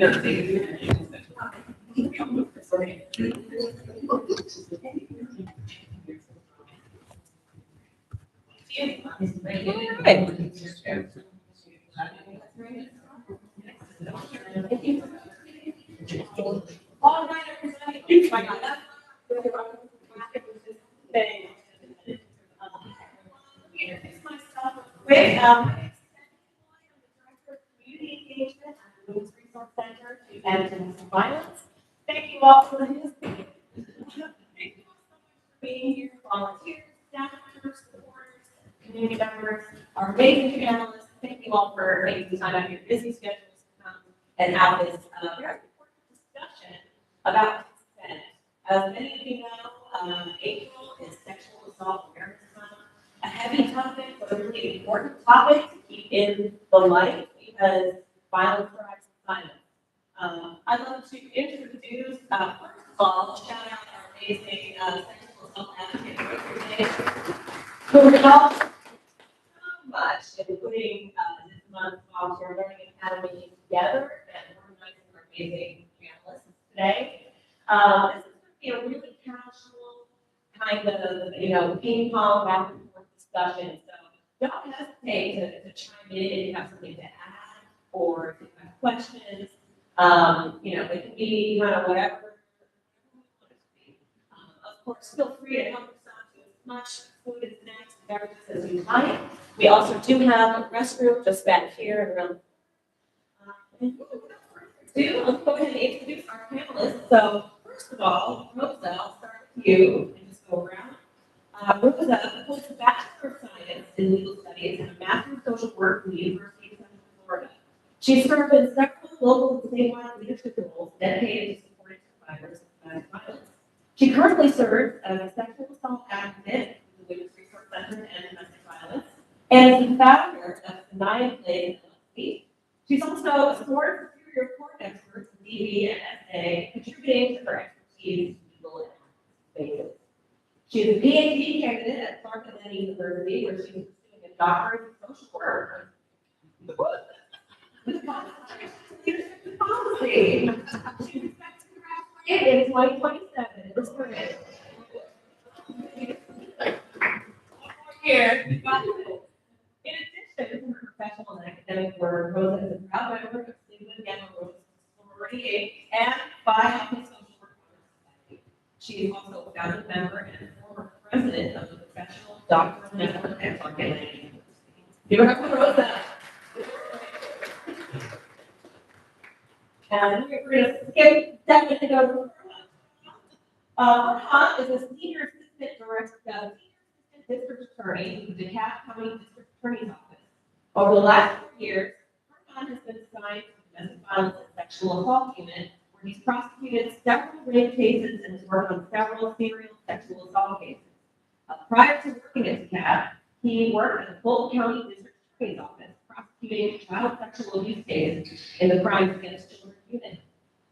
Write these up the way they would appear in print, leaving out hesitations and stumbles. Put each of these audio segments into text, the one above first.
All right, everybody. Introduce myself quick. Director of Community Engagement at the Women's Resource Center to End Domestic Violence. Thank you all for listening. Thank you all so much for being here, volunteers, staff members, supporters, community members, our amazing panelists. Thank you all for making time out of your busy schedules to come and have this very important discussion about consent. As many of you know, April is Sexual Assault Awareness Month. A heavy topic, but a really important topic to keep in the light because violence thrives in silence. I'd love to introduce, first of all, shout out our amazing sexual assault advocate today, who helped so much in putting this month's Volunteer Learning Academy together and organizing our amazing panelists today. This is going to be a really casual kind of, ping pong back and forth discussion. So don't hesitate to chime in if you have something to add or if you have questions. It can be kind of whatever. Of course, feel free to help yourself to as much food and snacks and beverages as you like. We also do have a restroom just back here and around. Let's go ahead and introduce our panelists. So first of all, Rosa, I'll start with you and just go around. Rosa holds a Bachelor of Science in Legal Studies and a Master of Social Work from the University of Central Florida. She served in several local and statewide leadership roles dedicated to supporting survivors of domestic violence. She currently serves as a sexual assault advocate with the Women's Resource Center and Domestic Violence, and is the founder of Naya Plays LLC. She's also a Florida Superior Court expert in DV and SA, contributing to her expertise in legal and spaces. She is a PhD candidate at Clark Atlanta University, where she is pursuing a doctorate in social work. With concentration in leadership policy. She's expected to graduate in 2027. This great. Here. In addition to her professional and academic work, Rosa is a proud member of Sigma Gamma Rho sorority and Phi Alpha Social Work Society. She is also a founding member and former president of the Professional Doctoral Network at Clark Atlanta University. Give it up for Rosa. And we're going to skip definitely go to Farhan is a senior assistant director, district attorney with the DeKalb County District Attorney's Office. Over the last 4 years, Farhan has been assigned to the Domestic Violence and Sexual Assault Unit, where he's prosecuted several rape cases and has worked on several serial sexual assault cases. Prior to working at DeKalb, he worked at the Fulton County District Attorney's Office, prosecuting child sexual abuse cases in the Crimes Against Children unit.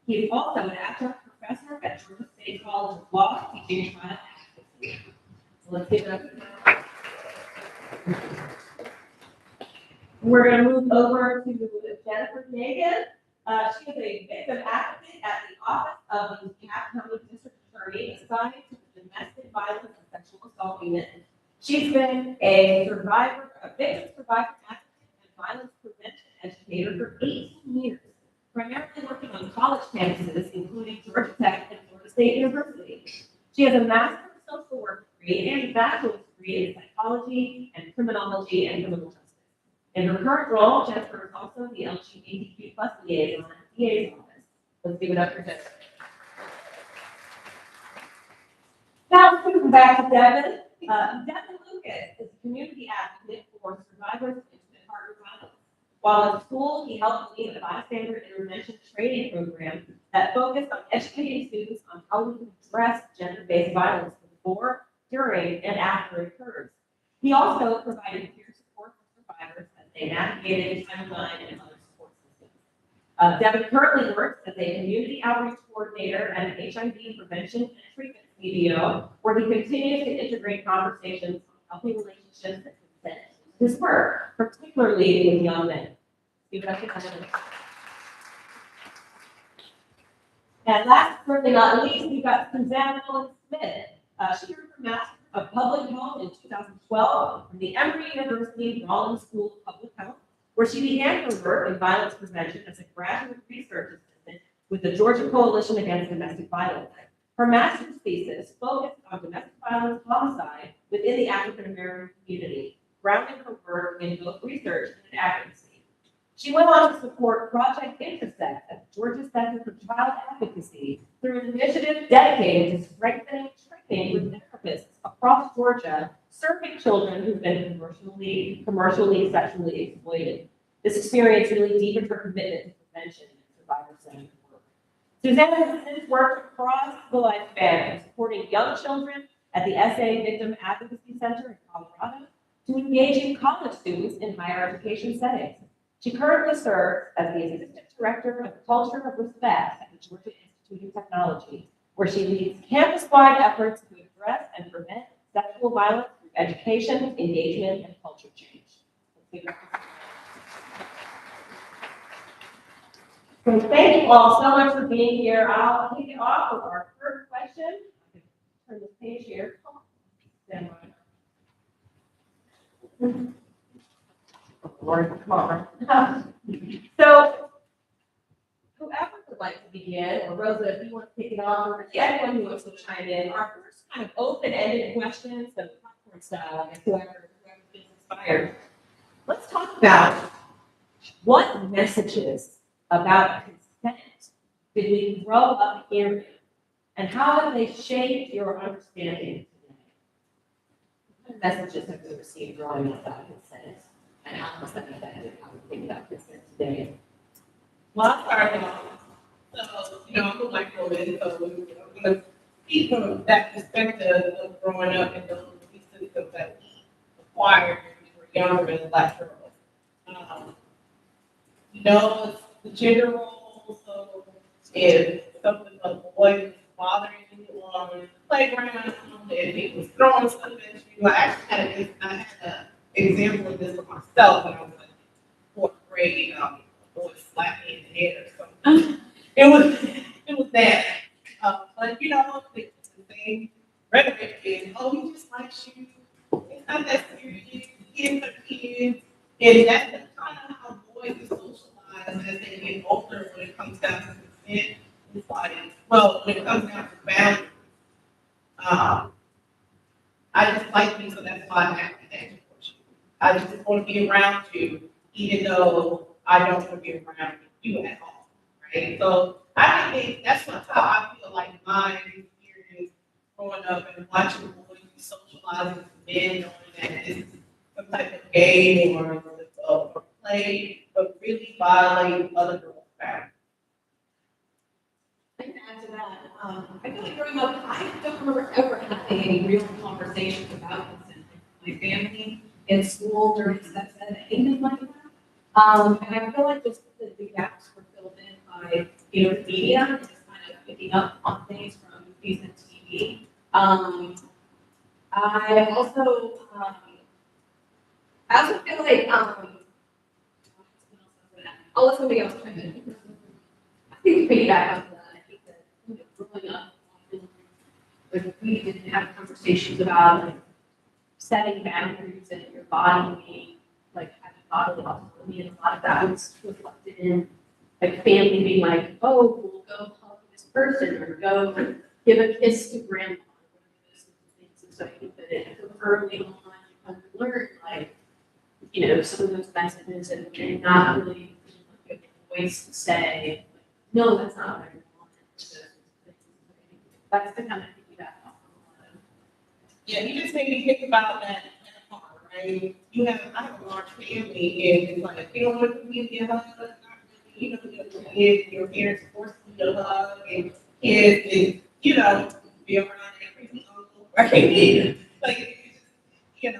He is also an adjunct professor at Georgia State College of Law, teaching child advocacy. So let's give it up. We're going to move over to Jennifer Nagan. She is a victim advocate at the Office of the DeKalb County District Attorney, assigned to the Domestic Violence and Sexual Assault Unit. She's been a victim survivor advocate and violence prevention educator for 18 years, primarily working on college campuses, including Georgia Tech and Florida State University. She has a Master of Social Work degree and a bachelor's degree in psychology and criminology and criminal justice. In her current role, Jennifer is also the LGBTQ+ liaison at the DA's office. Let's give it up for Jennifer. Now let's move back to Devin. Devin Lucas is a community advocate for survivors of intimate partner violence. While in school, he helped lead a bystander intervention training program that focused on educating students on how we can address gender-based violence before, during, and after it occurs. He also provided peer support for survivors as they navigated timeline and other support systems. Devin currently works as a community outreach coordinator at an HIV prevention and treatment CBO, where he continues to integrate conversations on healthy relationships and consent into his work, particularly with young men. And last but certainly not least, we've got Suzanne Willis Smith. She earned her Master of Public Health in 2012 from the Emory University Rollins School of Public Health, where she began her work in violence prevention as a graduate research assistant with the Georgia Coalition Against Domestic Violence. Her master's thesis focused on domestic violence homicide within the African American community, grounding her work in both research and advocacy. She went on to support Project Intersect at the Georgia Center for Child Advocacy through an initiative dedicated to strengthening training with therapists across Georgia, serving children who've been commercially sexually exploited. This experience really deepened her commitment to prevention and survivor-centered work. Suzanne has since worked across the lifespan, supporting young children at the SA Victim Advocacy Center in Colorado to engaging college students in higher education settings. She currently serves as the Assistant Director of Culture of Respect at the Georgia Institute of Technology, where she leads campus-wide efforts to address and prevent sexual violence through education, engagement, and culture change. So thank you all so much for being here. I'll kick it off with our first question. I can turn this page here. Stand by. Lord, come on. So, whoever would like to begin, or Rosa, if you want to kick it off, or anyone who wants to chime in, our first kind of open-ended questions, so popcorn style, and whoever is inspired. Let's talk about what messages about consent did we grow up hearing, and how have they shaped your understanding today? What messages have you received growing up about consent? And how was that affected how we think about consent today? Well, I started off, so, I'm a black woman, so I'm going to speak from that perspective of growing up in those systems that we acquired when we were younger as black girls. It's the gender role, so if something like a boy was bothering you on the playground, if he was throwing stuff at you, I had an example of this for myself when I was in fourth grade. A boy slapped me in the head or something. It was that. But the same rhetoric is, oh, he just likes you. It's not that serious. Kids are kids. And that's kind of how boys are socialized as they get older when it comes down to consent. It's like, well, when it comes down to boundaries, I just like you, so that's why I'm acting. I just want to be around you, even though I don't want to be around you at all, right? So I think that's how I feel like my experience growing up and watching boys be socializing with men, knowing that this is some type of game or play, but really violating other girls' boundaries. I can add to that. I feel like growing up, I don't remember ever having any real conversations about consent with my family, in school, during sex ed, anything like that. And I feel like just the gaps were filled in by, the media, and just kind of picking up on things from movies and TV. I also feel like, I'll let somebody else chime in. I think piggyback off of that, I think that growing up, like we didn't have conversations about setting boundaries and your body being like having bodily autonomy, and a lot of that was reflected in like family being like, oh, we'll go hug this person or go give a kiss to grandma. And so I think that early on you kind of learn like, some of those messages and not really give a voice to say, no, that's not what I want. That's the kind of piggyback off of a lot of. Yeah, you just made me think about that part, right? I have a large family, and it's like, you don't want to give you a hug, not really, your parents force you to hug, and kids, and, be around every uncle, right? Like, and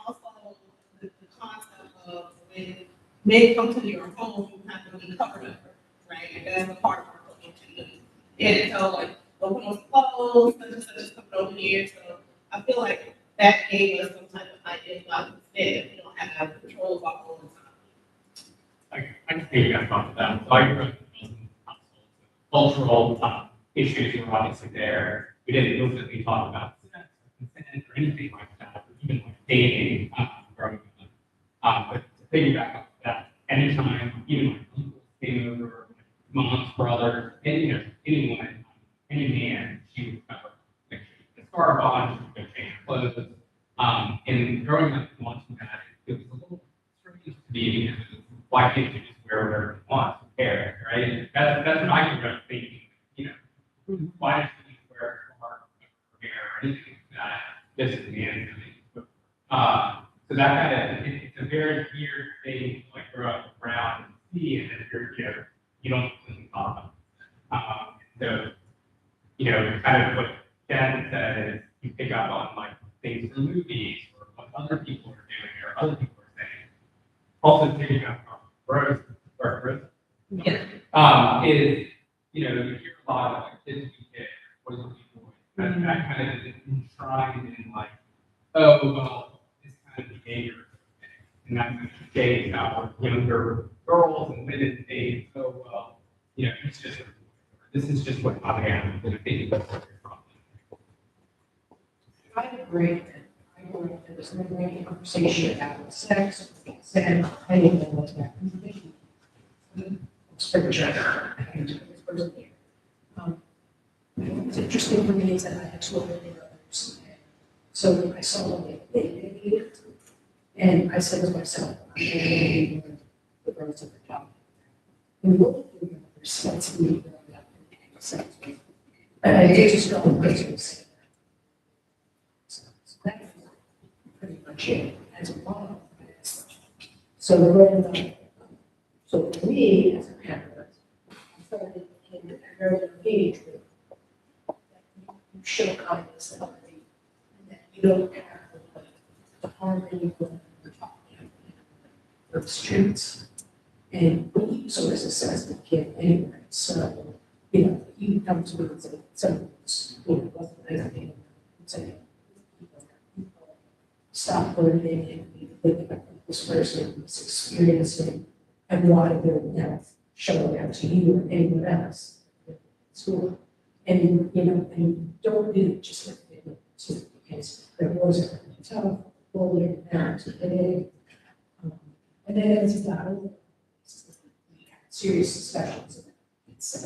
also the concept of when men come to your home, you have to be covered up, right? And that's the part of our culture too. And so, like, open those clothes, such and such is coming over here, so I feel like that gave us some type of idea about consent if we don't have control of our own time. I can piggyback off of that. So I grew up in cultural issues were obviously there. We didn't openly talk about sex or consent or anything like that, or even like dating growing up. But to piggyback off that, anytime, even my uncle came over, my mom's brother, and anyone, any man, she would cover like the scarf on, she would change clothes. And growing up and watching that, it was a little strange to me because why can't you just wear whatever you want? Who cares, right? That's what I grew up thinking. Why does he wear a car or hair or anything like that? This is the end of it. So that kind of, it's a very weird thing to like grow up around and see, and then you don't really talk about it. So, kind of what Jen said is you pick up on like things from movies or what other people are doing or other people are saying. Also picking up on Rose, is, you hear a lot of like kids who get boys and boys. That kind of is enshrined in like, oh, well, this kind of behavior. And that kind of shades our younger girls and women say, oh, well, it's just, this is just what I am. And I think that's what your problem. I agree that I grew up, there was never any conversation about sex, consent, I didn't know what that was. Scripture. What's interesting for me is that I have two older brothers. So I saw them get dated, and I said to myself, I'm going to be one of the girls at the top. And what do you that's me growing up in the sex. And I did just go and say so that's pretty much it as a mom. So the way that so for me, as a parent, I started in a very young age with you show kindness and empathy, and that you don't have to harm anyone for the streets. And he was always a sensitive kid anyway, so, he would come to me and say, something was, wasn't anything, and say, stop learning and think about what this person was experiencing and why they're showing that to you or anyone else at school. And, and don't do it just like they did too, because there was a tough, bullying parents today. And then as it got older, we had serious discussions about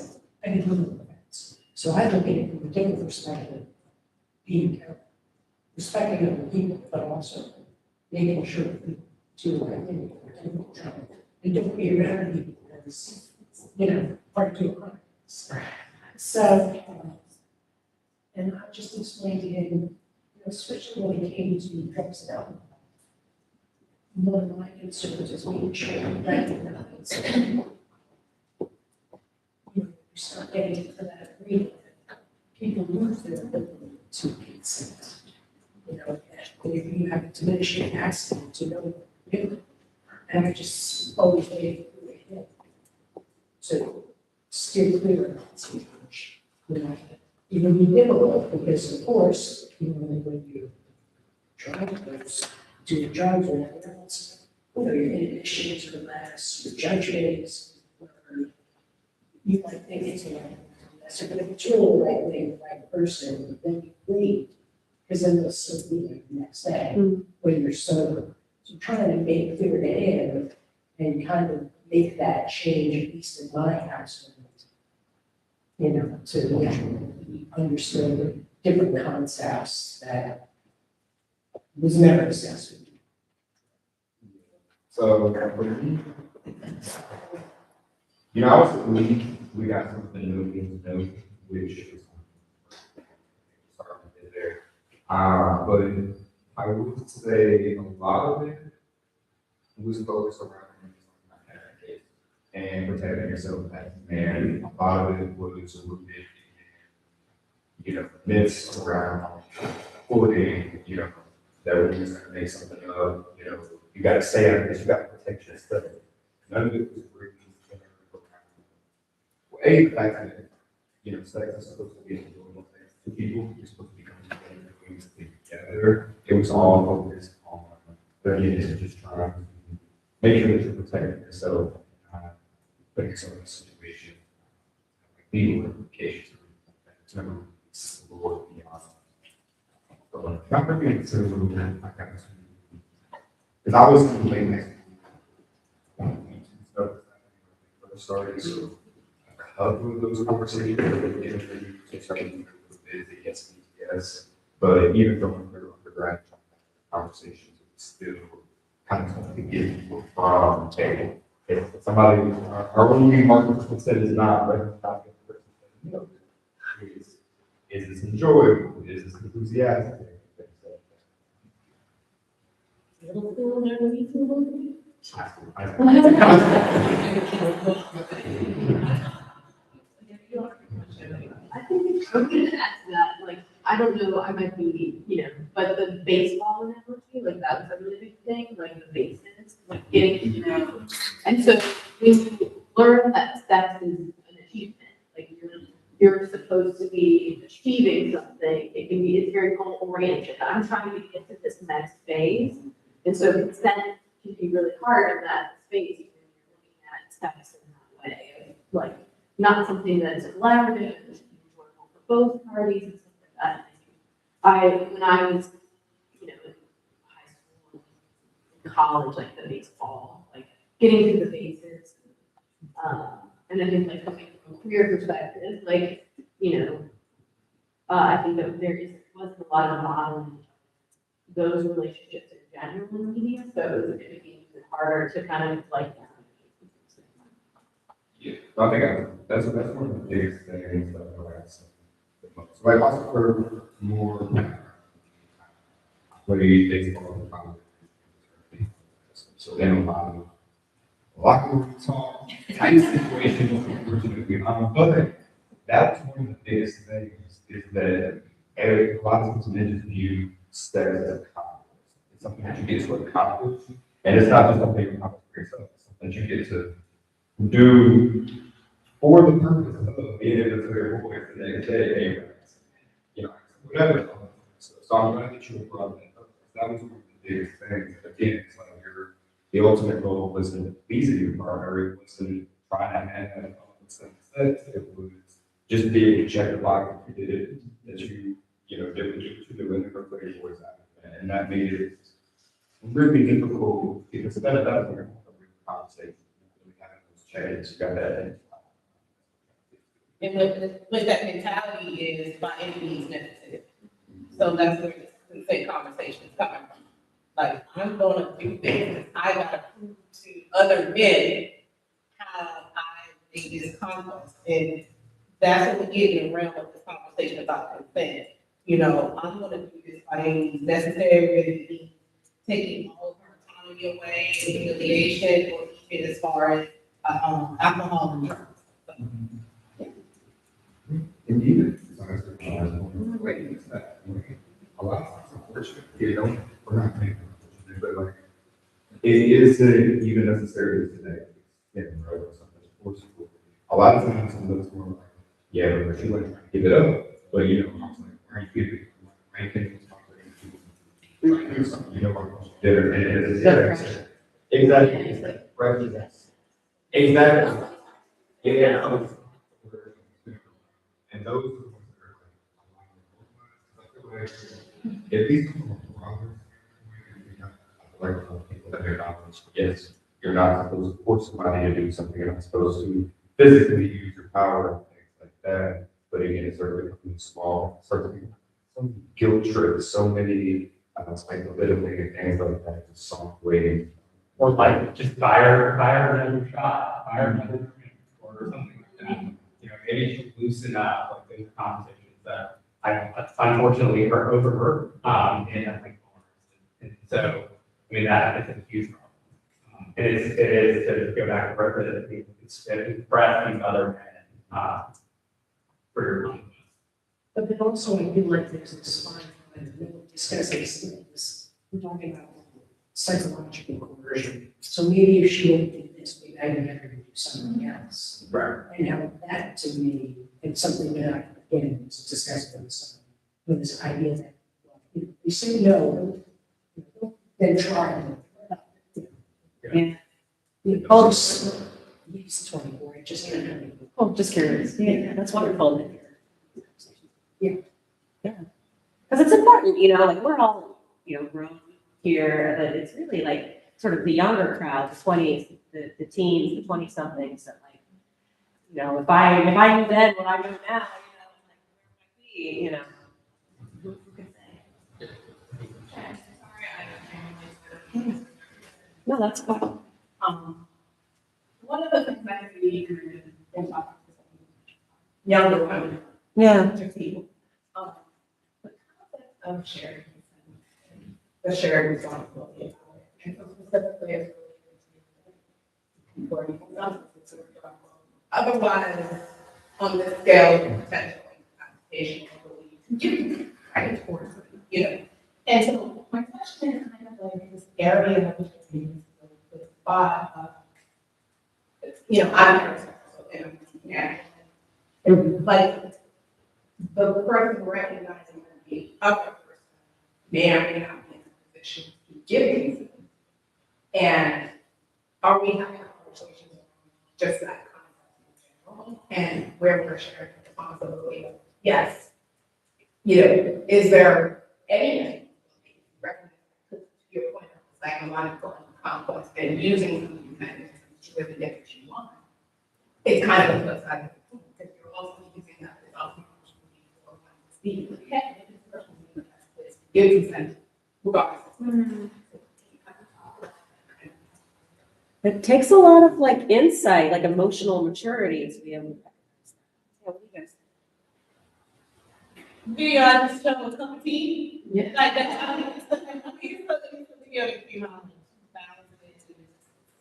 it. I didn't know the facts. So I look at it from a different perspective, being respecting other people, but also making sure that we do the right thing and don't be around people that's, part of your crime. So, and I just explained to him, especially when it came to drugs and alcohol. One of my concerns is making sure that recognize, you start getting to that agreement, people lose their ability to consent. If you have a diminishing accident, to know what you're doing. And I just always made it through my head. So steer clear of that too much. It would be difficult because, of course, when you drive those, do your drugs or whatever else, your inhibitions relax, your judgment is, you might think it's a lesser, but if it's really the right thing, the right person, then you wait, because then they'll still be there the next day when you're sober. So trying to make clear to him and kind of make that change, at least in my household, to understand the different concepts that was never discussed. So, for me, I was we got something new in the note, which is starting there. But I would say a lot of it was focused around kids and protecting yourself as a man. A lot of it was rooted in, myths around bullying, that we're just gonna make something up, you gotta stay on this, you gotta protect yourself. None of it was really the fact that, sex is supposed to be a normal thing to people, you're supposed to be coming together, doing something together. It was all focused on, just trying to make sure that you're protecting yourself, putting yourself in a situation, legal implications. Not really into a little bit, I got to. Because I was late next week. First started, so a couple of those conversations, they started with the yes, but even going through undergrad conversations, it's still kind of something to get people from the table. If somebody, our only market said is not recognizing the person, you know, is this enjoyable? Is this enthusiastic? I think I'm gonna add to that, like, I don't know, I might be, but the baseball analogy, like, that was a really big thing, like the bases, like getting, and so when you learn that steps is an achievement, like you're supposed to be achieving something, it's very goal oriented, I'm trying to get to this next phase, and so consent can be really hard in that space, when you're looking at steps in that way, like, not something that is collaborative, enjoyable for both parties and stuff like that. When I was, in high school, in college, like the baseball, like getting to the bases, and I think like coming from a career perspective, like, I think that wasn't a lot of modeling those relationships in general in media, so it became even harder to kind of like. Yeah, I think that's one of the biggest things that I ask the most. Like also for more play baseball, so they don't have a locker room talk, tight situations, unfortunately. But that's one of the biggest things is that a lot of times men just view sex as a compliment. It's something that you get to accomplish, and it's not just something you accomplish for yourself. It's something that you get to do for the purpose of being able to their voice the next day, whatever. So I'm glad that you brought that up. That was one of the biggest things. Again, it's like the ultimate goal wasn't pleasing your partner, it wasn't trying to have that sex, it was just being able to check the box if you did it, that you did what you do and never put your voice out. And that made it really difficult because that was a real conversation. We had those checks, you got that. And with that mentality is by any means necessary. So that's where the consent conversation is coming from. Like, I'm gonna do this, I gotta prove to other men how I made this conquest. And that's what we get in the realm of this conversation about consent. I'm gonna do this by any means necessary, whether it be taking all of her autonomy away, humiliation, or even as far as alcohol and drugs. So, And even a lot of times, unfortunately, we're not making it, but like, it isn't even necessary today. Right, or something forceful. A lot of times, some of those more like, yeah, but she wasn't trying to give it up, but I was like, why are you giving it? Why are you giving it? Dinner, and it's exactly, right, exactly. Yeah. And those are the ones that are like, if these people are like people that are not, yes, you're not supposed to force somebody to do something, you're not supposed to physically use your power and things like that. But again, it's certainly small, certainly some guilt trips, so many psychobility and things like that, just soft way. Or like just fire another shot, fire another drink, or something like that. Maybe to loosen up like those conversations that I unfortunately overheard in like bars. And so, I mean, that is a huge problem. It is to go back to representative, it's expressing other men for your money. But then also, I feel like there's this line when we discuss these things, we're talking about psychological coercion. So maybe if she didn't do this, maybe I would never do something else. Right. And now that to me, it's something that I, again, was discussed with this idea that, well, if you say no, then try. And I'll just use 24, I just can't. Oh, just curious. Yeah, that's wonderful. Because it's important, you know, like we're all, you know, grown here, but it's really like sort of the younger crowd, the twenties, the teens, the 20-somethings that like, you know, if I knew then what I know now, you know, like, where would I be, you know? Who can say? No, that's cool. One of the things I see in talking to younger women, Yeah. to people, the concept of sharing, the shared responsibility. And so specifically, it's important for us to sort of, otherwise, on this scale of potential application, right, towards, you know. And so my question is kind of like this area of the spot, you know, I'm heterosexual, and like the person recognizing the other person may or may not be in a position to give these. And are we having conversations on just that concept in general and where we're sharing responsibility? Yes. You know, is there anything recognized to your point of psychological complex and using some of these mechanisms to really get what you want? It's kind of the flip side of the coin, because you're also using that without speaking. Okay, this person is in the best place to give consent, regardless. It takes a lot of like insight, like emotional maturity to be able to. Yeah, what do you guys Do y'all just show a cup of tea? Yeah. Like that's how it's the video that came out in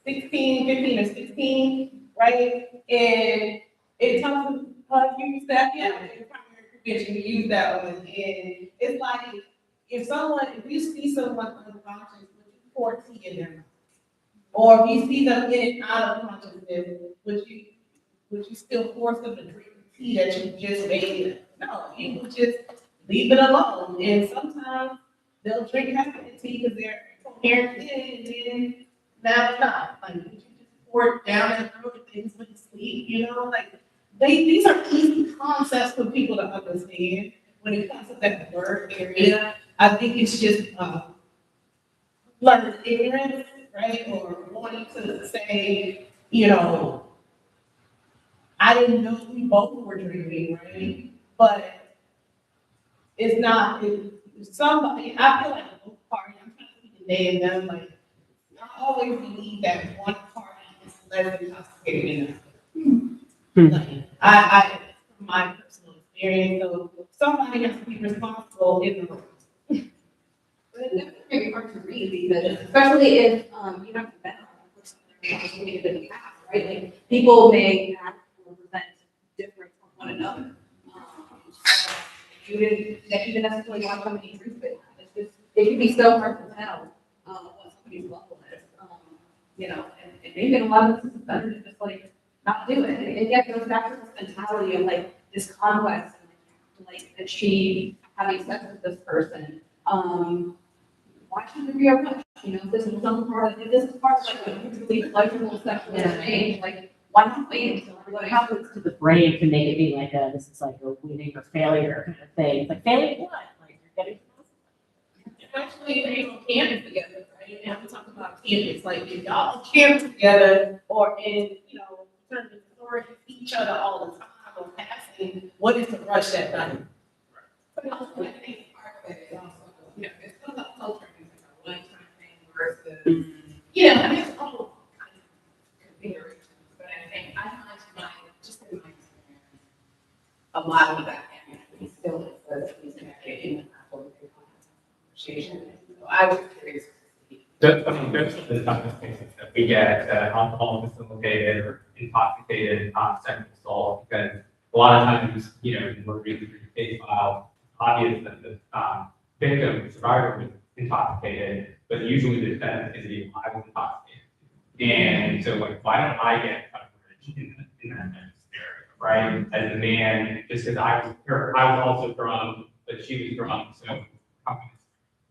16, 15 or 16, right? And it talks about use that, yeah, in primary prevention, we use that one. And it's like if you see someone unconscious, would you pour tea in them? Or if you see them in and out of consciousness, would you still force them to drink the tea that you just made? No, you would just leave it alone. And sometimes they'll drink half of the tea because they're coherent and then now it's not. Like, would you just pour it down and throw things with sleep, you know? Like, these are easy concepts for people to understand when it comes to that word area. I think it's just learned ignorance, right? Or wanting to say, you know, I didn't know we both were drinking, right? But it's not, somebody, I feel like both parties, I'm trying to think the name them, like, I always believe that one party is less intoxicated than the other. Like, from my personal experience, so somebody has to be responsible in the room. But it's definitely very hard to read because, especially if you haven't been on social media in the past, right? Like people may act or present different from one another. You didn't necessarily want somebody to drink with. It's just it can be so hard to tell what somebody's level is. You know, and maybe in a lot of instances it's better to just like not do it. And yet it goes back to this mentality of like this conquest and like achieve having sex with this person. Why shouldn't we approach? You know, this is some part of, if this is part of like a mutually pleasurable sexual exchange, like, why not wait until What everybody happens to the brain can make it be like a, this is like a winning or failure kind of thing. It's like failing what? Like you're getting. Actually, they on campus together, right? And we talk about campus, like if y'all on campus together or in, you know, terms of authority, each other all the time or passing, what is the rush that night? But also, I think part of it is also, you know, it's still about culture, it's like a one-time thing versus, you know, and it's all kind of configurations. But I think I find just in my experience, a lot of that actually still is in the conversation. So I was curious. That's the toughest cases that we get, alcohol facilitated or intoxicated, sexual assault, because a lot of times, you know, when we're reading through the case file, obvious that the victim, the survivor was intoxicated, but usually the defendant is the I was intoxicated. And so like, why don't I get coverage in that kind of scenario, right? As a man, just because I was also drunk, but she was drunk, so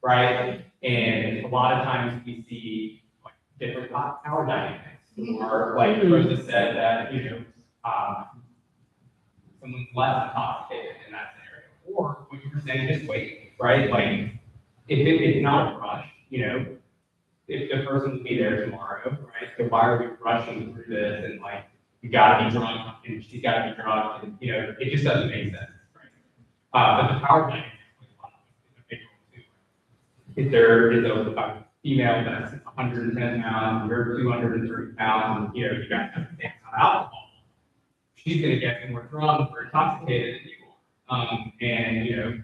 right? And a lot of times we see like different power dynamics, or like Rosa said that, you know, someone's less intoxicated in that scenario, or what you were saying, just wait right? Like, if it's not a rush, you know, if the person will be there tomorrow, right? So why are we rushing through this and like, you gotta be drunk and she's gotta be drunk and, you know, it just doesn't make sense, right? But the power dynamic is a big one too. If there is a female that's 110 pounds, you're 230 pounds, and, you know, you guys have the same kind of alcohol, she's gonna get more drunk or intoxicated than you are. And, you know,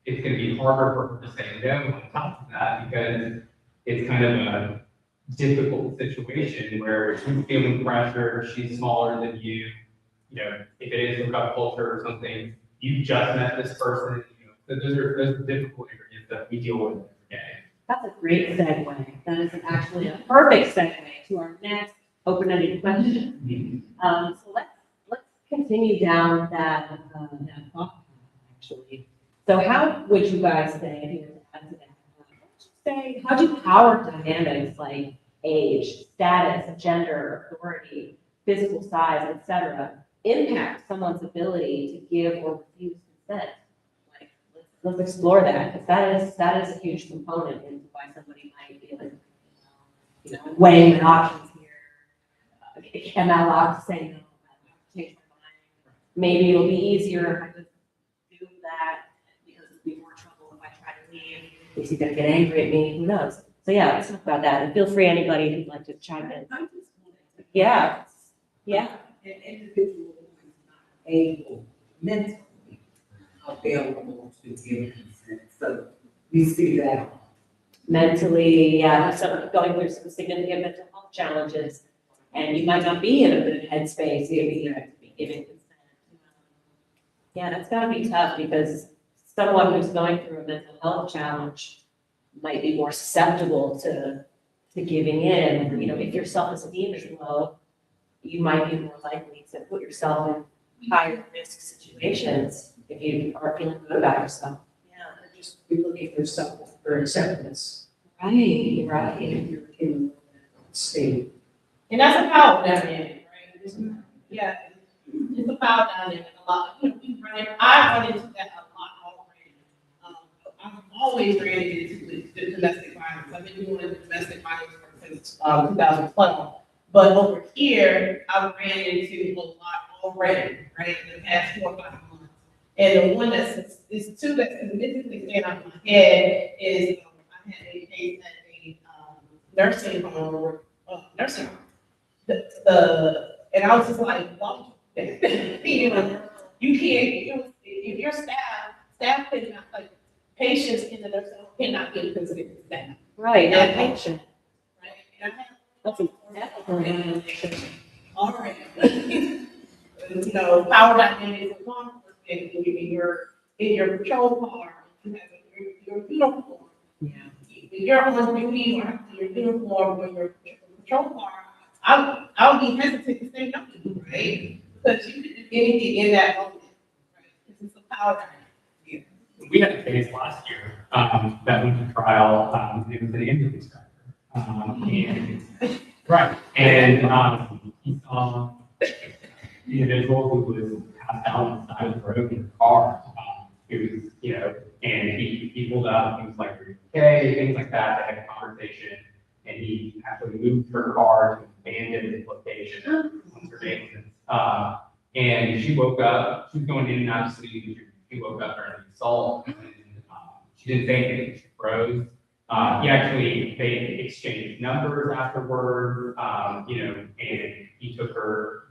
it's gonna be harder for her to say no on top of that because it's kind of a difficult situation where she's feeling pressure, she's smaller than you. You know, if it is hookup culture or something, you just met this person, you know, so those are difficult areas that we deal with every day. That's a great segue. That is actually a perfect segue to our next open-ended question. So let's continue down that thought path, actually. So how would you guys say, if you were to add to that, how do power dynamics like age, status, gender, authority, physical size, etc., impact someone's ability to give or refuse consent? Like, let's explore that, because that is a huge component into why somebody might be like, you know, weighing the options here. Am I allowed to say no? Am I allowed to change my mind? Maybe it'll be easier if I just do that because it'll be more trouble if I try to leave. Is he gonna get angry at me? Who knows? So yeah, let's talk about that. And feel free, anybody who'd like to chime in. Yeah, yeah. An individual who is not able, mentally available to give consent. So we see that. Mentally, yeah, someone going through some significant mental health challenges, and you might not be in a good headspace, to be giving consent. Yeah, that's gotta be tough, because someone who's going through a mental health challenge might be more susceptible to giving in. You know, if your self-esteem is low, you might be more likely to put yourself in higher risk situations if you are feeling good about yourself. Yeah, or just be looking for self, for acceptance. Right, right. If you're in a state. And that's a power dynamic, right? Yeah, it's a power dynamic a lot. You know, I run into that a lot already. I've always ran into the domestic violence. I've been doing domestic violence since 2012. But over here, I've ran into a lot already, right, in the past 4 or 5 months. And the one is two that significantly stand out in my head is I had a case at a nursing home, and I was just like, well, you know, you can't, if your staff cannot, like, patients in the nursing home cannot be considered staff. Right, not patient. Right? And I have That's a already. You know, power dynamics is one thing. In your patrol car, you have your uniform. Yeah. You're on duty or have your uniform or your patrol car. I'll be hesitant to say no to you, right? Because you could do anything in that moment, right? This is a power dynamic. We had a case last year that went to trial. It was an ambulance driver. Right. And he saw the individual who was passed out on the side of the road in a car. He was, you know, and he pulled up, he was like, "Are you okay?" Things like that. They had a conversation, and he actually moved her car to an abandoned location on surveillance. And she woke up, she was going in and out of sleep. She woke up during the assault, and she didn't say anything, she froze. They exchanged numbers afterward, you know, and he took her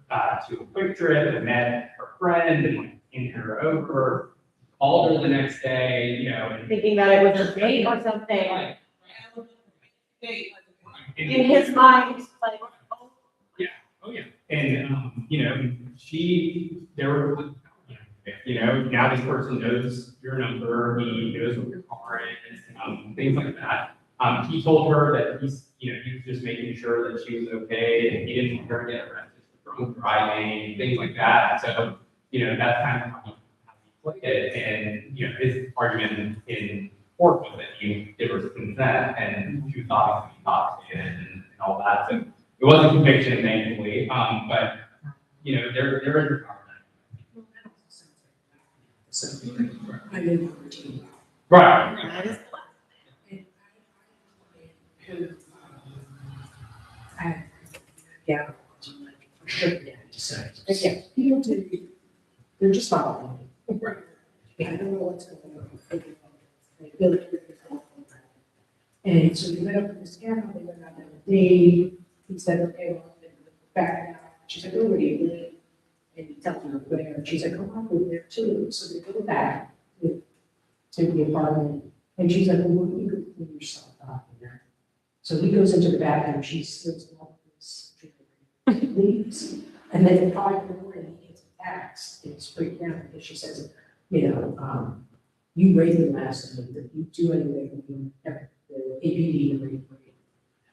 to a quick trip and met her friend and went in her over, called her the next day, you know, and thinking that it was a date or something. Right. In his mind, like, oh, oh yeah, and you know, there were, you know, now this person knows your number, he knows what your car is, things like that. He told her that he was just making sure that she was okay, and he didn't want her to get arrested for drunk driving, things like that. So, you know, that's kind of how he played it. And, you know, his argument in court was that he did her consent, and she was obviously intoxicated and all that. So it was a conviction, thankfully. But, you know, there is a power. Something like, I didn't know. Right. That is Yeah. For sure, yeah, so, but yeah, people do, they're just following. Right. Yeah, I don't know what's going on. They feel like they're going on. And so we went up to the scandal, they went out on a date, he said, okay, well, then back out. She's like, oh, where do you live? And he tells her where, and she's like, oh, I live there too. So they go back to the apartment, and she's like, well, what do you go clean yourself up here? So he goes into the bathroom, she slips off this, leaves, and then at 5 in the morning, he gets a text, and it's freaked out, because she says, you know, you raised the last time, that you do anything, you have the APD to read.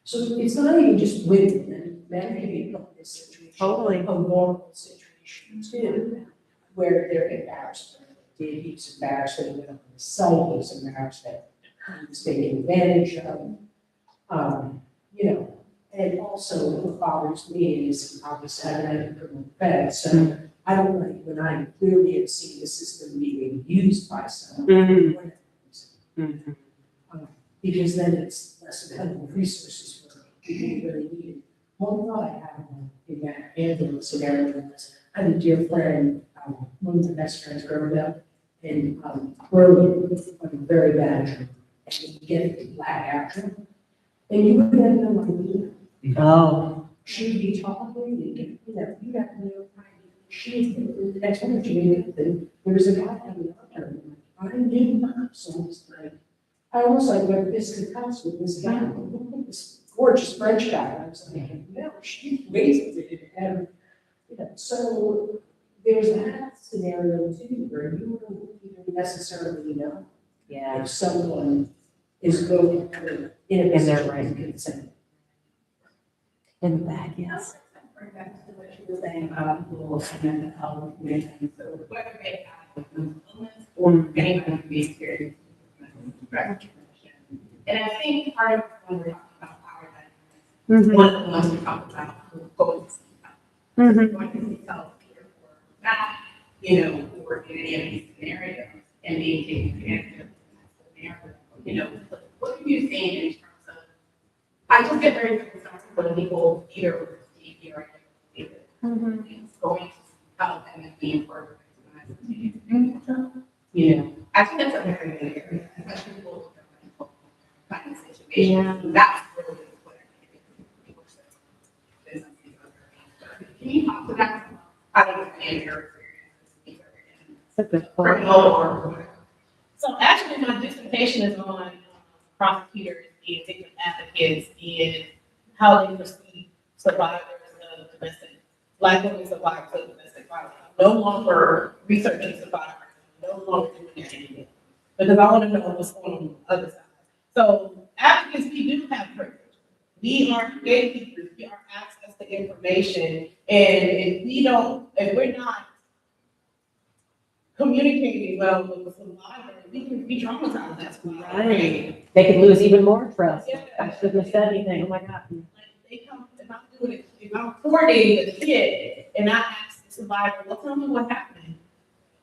So it's not even just women, and men can be put in this situation. Totally. A normal situation too, where they're embarrassed. He's embarrassed that he went on the site, he's embarrassed that he was taken advantage of. You know, and also what bothers me is obviously I have criminal defense, so I don't like when I clearly have seen the system being used by someone. Because then it's less available resources for people who really need it. One thought I have in that ambulance scenario was I had a dear friend, one of my best friends growing up, and brilliant, very bad, and he get a black actor. And you would have no idea. Oh. She'd be talking, you know, you have no idea. She's, the next one, she knew that there was a guy coming up to her. I knew her, so I was like, I almost like went to visit the house with this guy, this gorgeous French guy. I was like, no, she's wasted. And, you know, so there's that scenario too, where you don't even necessarily know Yeah. if someone is going to, in their right consent. In the back, yes. Bring back to what you were saying about rules and how we make them, so whether they have illness or anybody can be experienced. And I think part of when we're talking about power dynamics, one of the ones we talked about going to see health. Going to see health either for that, you know, or in any of these scenarios and being taken advantage of in that scenario. You know, what have you seen in terms of, I just get very concerned when people either with TV or it's going to help and then being part of it. You know, I think that's a very good area, especially people who are in kind of situation. Yeah. That's really what people say. Can you talk to that? I don't know any of your experiences. That's a good point. Criminal or whatever. So actually, my dissertation is on prosecutors and victim advocates and how they perceive survivors of Black women survivors of domestic violence. I'm no longer researching survivors, I'm no longer doing that anymore. Because I want to know what's going on the other side. So advocates, we do have privilege. We are gatekeepers, we are access to information, and if we're not communicating well with the survivor, we can be traumatized, that's why. Right. They could lose even more trust. Yeah. I shouldn't have said anything. Oh my God. Like, they come, if I'm 40 as a kid, and I ask the survivor, well, tell me what happened.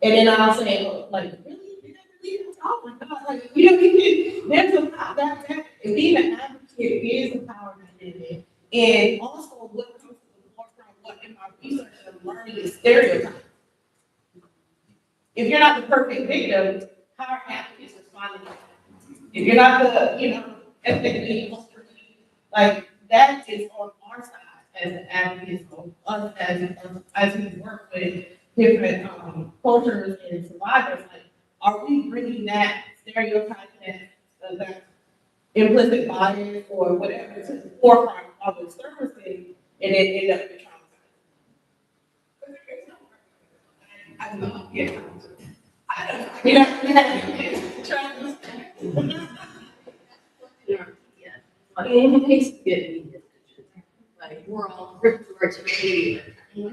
And then I'll say, like, really? You never leave us? Oh my God, like, you know, there's a power, that, being an advocate is a power dynamic. And also what comes to the forefront, what in my research and learning is stereotypes. If you're not the perfect victim, how are advocates responding to that? If you're not the, you know, ethnically, like, that is on our side as advocates, on us as we work with different cultures and survivors. Like, are we bringing that stereotype, that implicit bias or whatever to the forefront of the services, and it end up being traumatizing? I don't know. Yeah. I don't know. You know, trying to. It's good. Like, we're all ripped towards community,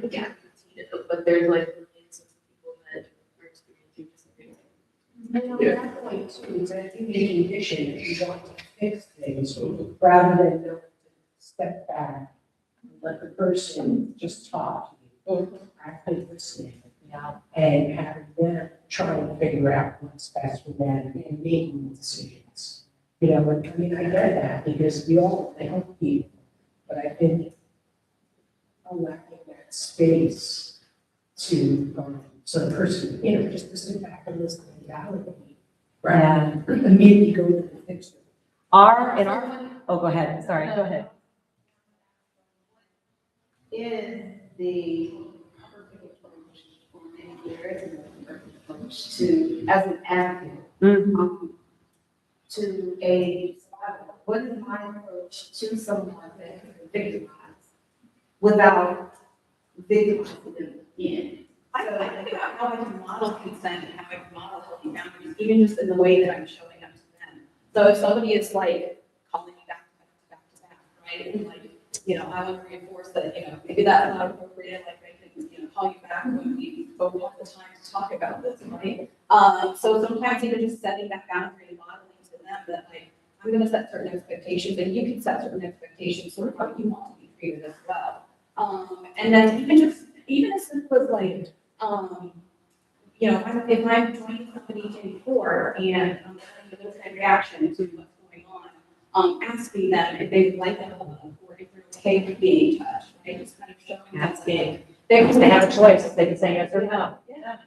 yeah, but there's like millions of people that are experiencing disability. And on that point too, is I think the condition, if you want to fix things, rather than go step back, and let the person just talk to you, or actually listening. and having them trying to figure out what's best for them and making decisions. You know, and I mean, I get that because we all want to help people, but I think allowing that space to, so the person, you know, just to sit back and listen to reality, rather than immediately go to the fix it. Oh, go ahead, sorry, go ahead. Is the perfect approach, or maybe there is a perfect approach to, as an advocate, to a survivor? What is my approach to someone that has been victimized without victimizing them again? I think about how I can model consent and how I can model healthy boundaries, even just in the way that I'm showing up to them. So if somebody is like calling me back to back, right? And like, you know, I want to reinforce that, you know, maybe that's not appropriate, like I can, you know, call you back when we both have the time to talk about this, right? So sometimes even just setting that boundary and modeling to them that like, I'm gonna set certain expectations and you can set certain expectations, sort of how you want to be treated as well. And then even as simple as like, you know, if I'm joining somebody in court and I'm having a little reaction to what's going on, asking them if they would like a hug or if they're okay with being touched, right? Just kind of showing that They have a choice, they can say yes or no. Yeah.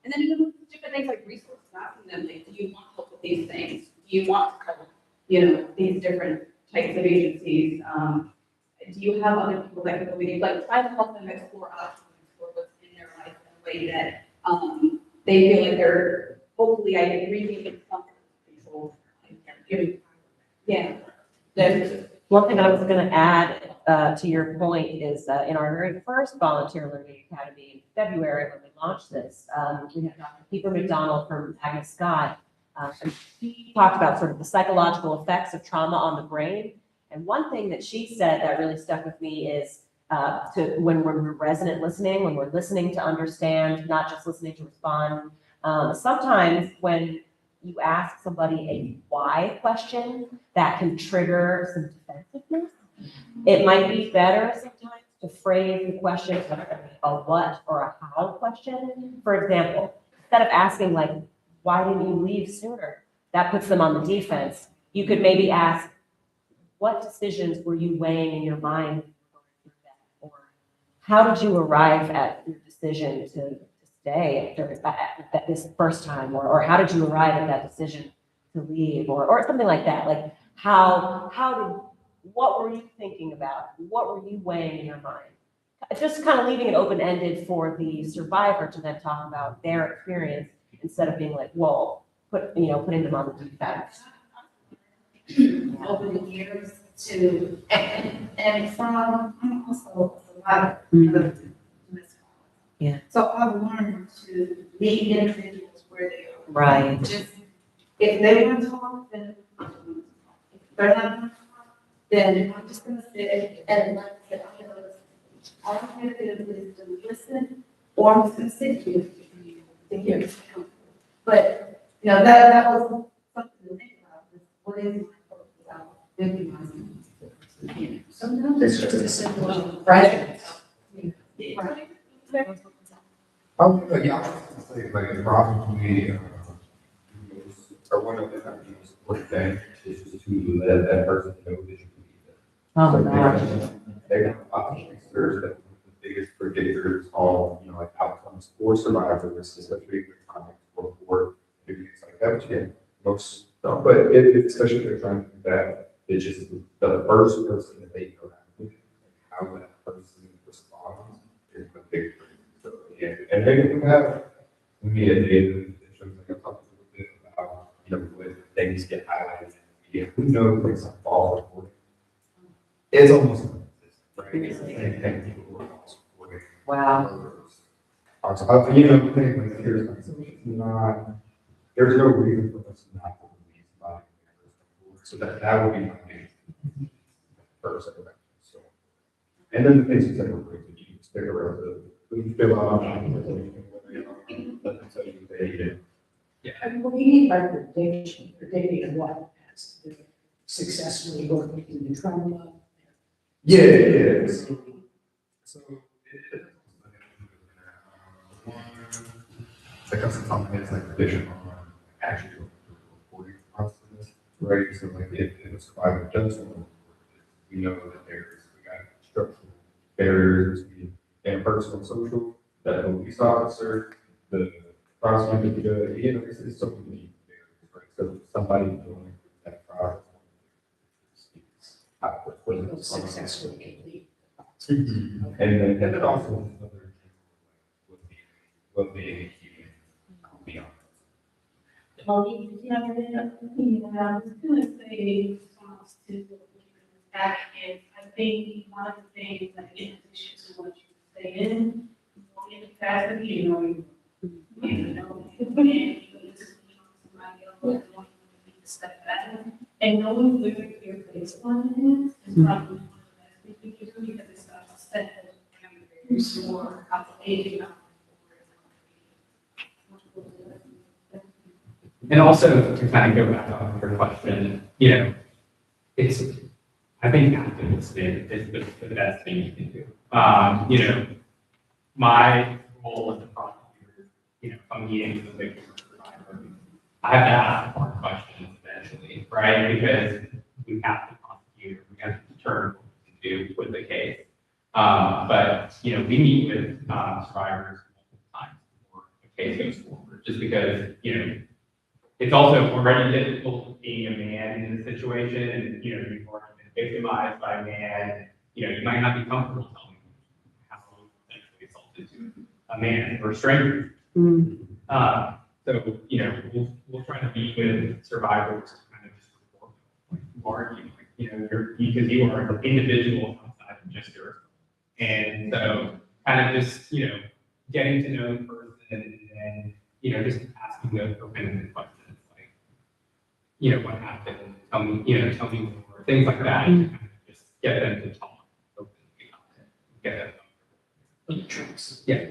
And then even different things like resources, asking them, like, do you want help with these things? Do you want help, you know, these different types of agencies? Do you have other people that can go with you? Like, try to help them explore options, explore what's in their life in a way that they feel like they're, hopefully, I agree, making some control. Yeah. One thing I was gonna add, to your point is, in our very first Volunteer Learning Academy in February, when we launched this, we had Dr. Keeper McDonald from Agnes Scott, and she talked about sort of the psychological effects of trauma on the brain. And one thing that she said that really stuck with me is, when we're resident listening, when we're listening to understand, not just listening to respond. Sometimes when you ask somebody a why question, that can trigger some defensiveness. It might be better sometimes to phrase the question as a what or a how question. For example, instead of asking like, why didn't you leave sooner? That puts them on the defense. You could maybe ask, what decisions were you weighing in your mind? Or how did you arrive at your decision to stay at this first time? Or how did you arrive at that decision to leave? Or something like that. Like what were you thinking about? What were you weighing in your mind? Just kind of leaving it open-ended for the survivor to then talk about their experience instead of being like, whoa, putting them on the defense. Over the years to, and from, I'm also a survivor of domestic violence. Yeah. So I've learned to meet individuals where they are. Right. Just, if they want to talk, then I'm going to talk. If they're not going to talk, then I'm just going to sit and let them all I'm going to do is to listen, or I'm just going to sit here to hear it. But, you know, that was something to think about. What is my purpose without victimizing the person here? Sometimes it's just as simple as presence. Right. Oh, yeah, I was gonna say, like, probably, or one of the most important things is just to let that person know that you believe them. Oh, So my gosh. they have research that the biggest predictors on, you know, like outcomes for survivors, especially if they're trying to work, things like that, which again, most don't, but especially if they're trying to do that, it's just the first person that they interact with, how that person responds is the big thing. So, yeah, and maybe we have me and David, in terms of talking a little bit about, you know, when things get highlighted, yeah, who knows what's involved recording. It's almost right. And people who are also recording. Wow. Also, you know, things like here's like, so it's not, there's no reason for us not to release somebody. So that would be my main first intervention. So, and then the things you said were great, that you can stick around to fill out, let them tell you they need it. I mean, what do you need by predicting what has to successfully working through the trauma? Yeah. So, like something that's like additional actually reporting process, right? So like if a survivor does want to report this, we know that we got structural barriers between interpersonal, social, that police officer, the prosecutor, the judge, it's so many barriers, right? So somebody doing that process. Successfully complete. And then also other well-being human beyond. Monique, did you have anything? Yeah, I was gonna say in response to what you were back, and I think one of the things, like in addition to what you were saying, in the capacity, you know, and you listen to somebody else, and you need to step back, and knowing where your baseline is probably one of the best things you can do, because it's not a set of boundaries for how the aging out. And also to kind of go back on your question, you know, I think active listening is the best thing you can do. You know, my role as a prosecutor, you know, if I'm meeting with a victim or survivor, I have to ask hard questions eventually, right? Because we have to prosecute, we have to determine what we can do with the case. But, you know, we meet with survivors multiple times before a case goes forward, just because, you know, it's also already difficult being a man in this situation, and you know, you've already been victimized by a man. You know, you might not be comfortable telling how you sexually assaulted a man or a stranger. So you know, we'll try to be with survivors to kind of just report like who are you? Like, you know, because you are an individual outside of just yours, and so kind of just you know getting to know the person and you know just asking those open-ended questions. You know, what happened, tell me more, things like that, and kind of just get them to talk openly about it, get them. Yeah.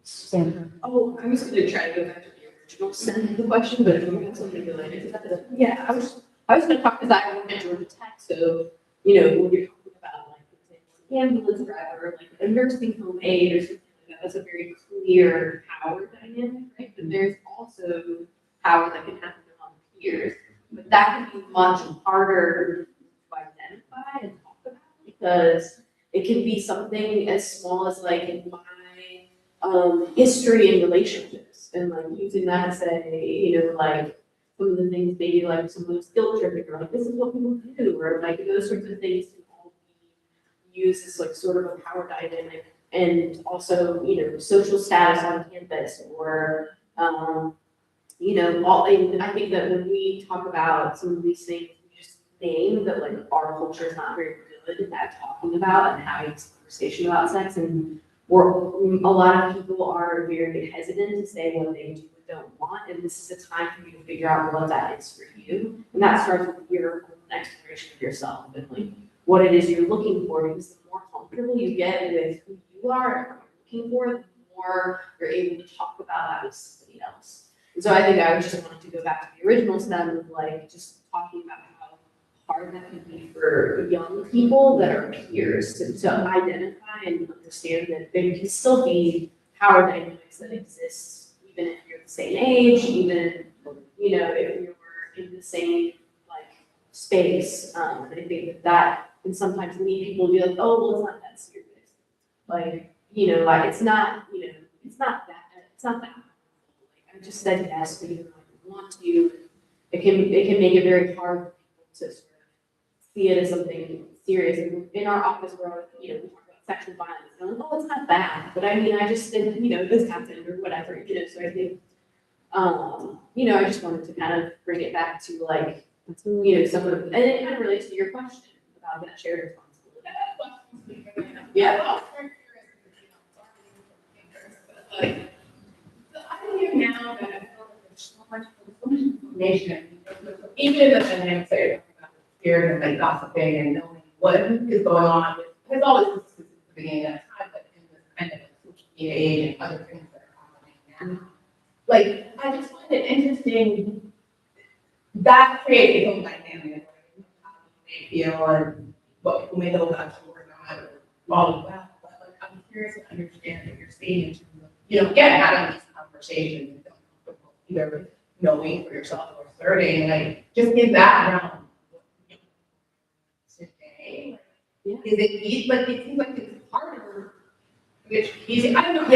Sandra. Oh, I was gonna try to go back to the original send of the question, but if you got something related to that. Yeah, I was gonna talk, because I work at Georgia Tech, so, you know, when you're talking about like, for example, an ambulance driver, like a nursing home aide or something like that, that's a very clear power dynamic, right? But there's also power that can happen among peers. But that can be much harder to identify and talk about, because it can be something as small as like in my history and relationships, and like using that to say, you know, like some of the things maybe like some of those guilt tripping, or like this is what people do, or like those sorts of things can all be used as like sort of a power dynamic, and also, you know, social status on campus, or you know, and I think that when we talk about some of these things, we just name that like our culture is not very good at talking about and having this conversation about sex, and a lot of people are very hesitant to say what they do and don't want, and this is a time for you to figure out what that is for you, and that starts with your own exploration of yourself and like what it is you're looking for, because the more comfortable you get with who you are and what you're looking for, the more you're able to talk about that with somebody else. So I think I just wanted to go back to the original stem of like just talking about how hard that can be for young people that are peers to identify and understand that there can still be power dynamics that exist even if you're the same age, even you know if you're in the same like space. And I think that can sometimes lead people to be like, oh well, it's not that serious. Like you know, like it's not it's not that. I just said yes, but you don't want to. It can make it very hard for people to sort of see it as something serious. And in our office, we talk about sexual violence. And I'm like, oh, it's not bad. But I mean, I just didn't, this happened or whatever. So I think, I just wanted to kind of bring it back to like, some of, and it kind of relates to your question about that shared responsibility. Yeah. Like, the idea now that I feel like there's so much information, even in the dynamics that you're talking about, fear and like gossiping and knowing what is going on, has always existed since the beginning of time, but in this kind of social media age and other things that are happening now. Like, I just find it interesting that creates its own dynamic, right? How people may feel and what people may know about you or not, or all of that. But like, I'm curious to understand what you're seeing in terms of, again, having these conversations and don't either knowing for yourself or asserting, like, just give that around today. Yeah. Is it easy, but it seems like it's harder. It's easy, I don't know.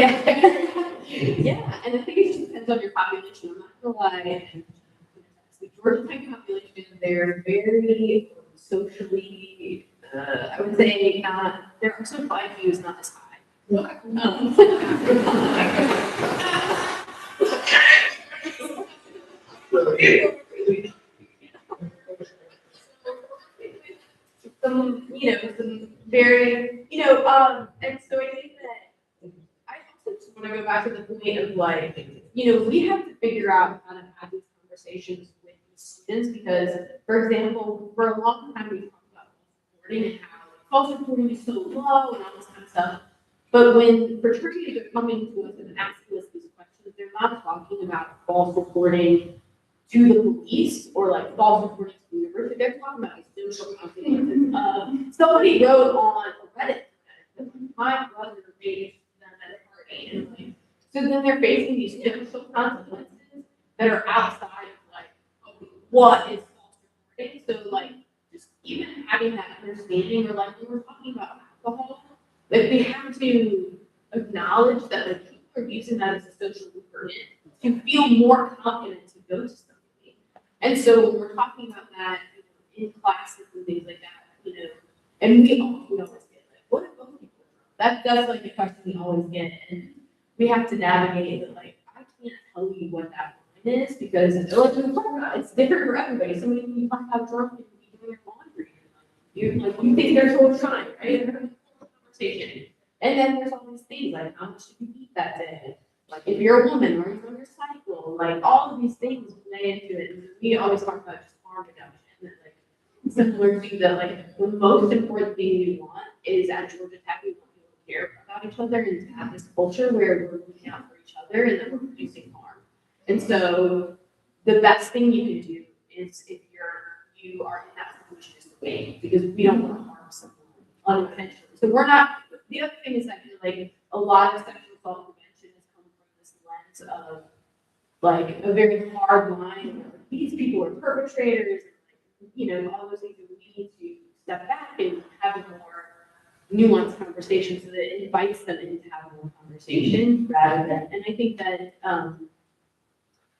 Yeah, and I think it just depends on your population. I'm not gonna lie. The Georgia Tech population, they're very socially, I would say not, their social IQ is not as high. Some very, and so I think that I also just want to go back to the point of like, we have to figure out how to have these conversations with these students because, for example, for a long time we talked about reporting and how false reporting is so low and all this kind of stuff. But when fraternities are coming to us and asking us these questions, they're not talking about false reporting to the police or like false reporting to the university. They're talking about the social consequences. Somebody wrote on Reddit that my brother raised them at a party, and like, so then they're facing these social consequences that are outside of like what is false reporting. So like just even having that understanding, or like when we're talking about alcohol, like we have to acknowledge that like people are using that as a social lubricant to feel more confident to go to somebody. And so when we're talking about that in classes and things like that, and we always get like, what if both people? That's like the question we always get, and we have to navigate that. Like, I can't tell you what that line is because it's different for everybody. Somebody when you find out drunk and you doing your laundry, you think they're so trying, right? Conversation, and then there's all these things like how much did you eat that day? Like if you're a woman, are you on your cycle? Like all of these things play into it. And we always talk about just harm reduction. And like similar to the like the most important thing we want is at Georgia Tech, we want people to care about each other and to have this culture where we're looking out for each other and that we're reducing harm. And so the best thing you can do is if you are in that situation is to wait because we don't want to harm someone unintentionally. So we're not. The other thing is that like a lot of sexual assault prevention has come from this lens of like a very hard line. Where these people are perpetrators, and, all those things that we need to step back and have a more nuanced conversation so that it invites them into having more conversation rather than. And I think that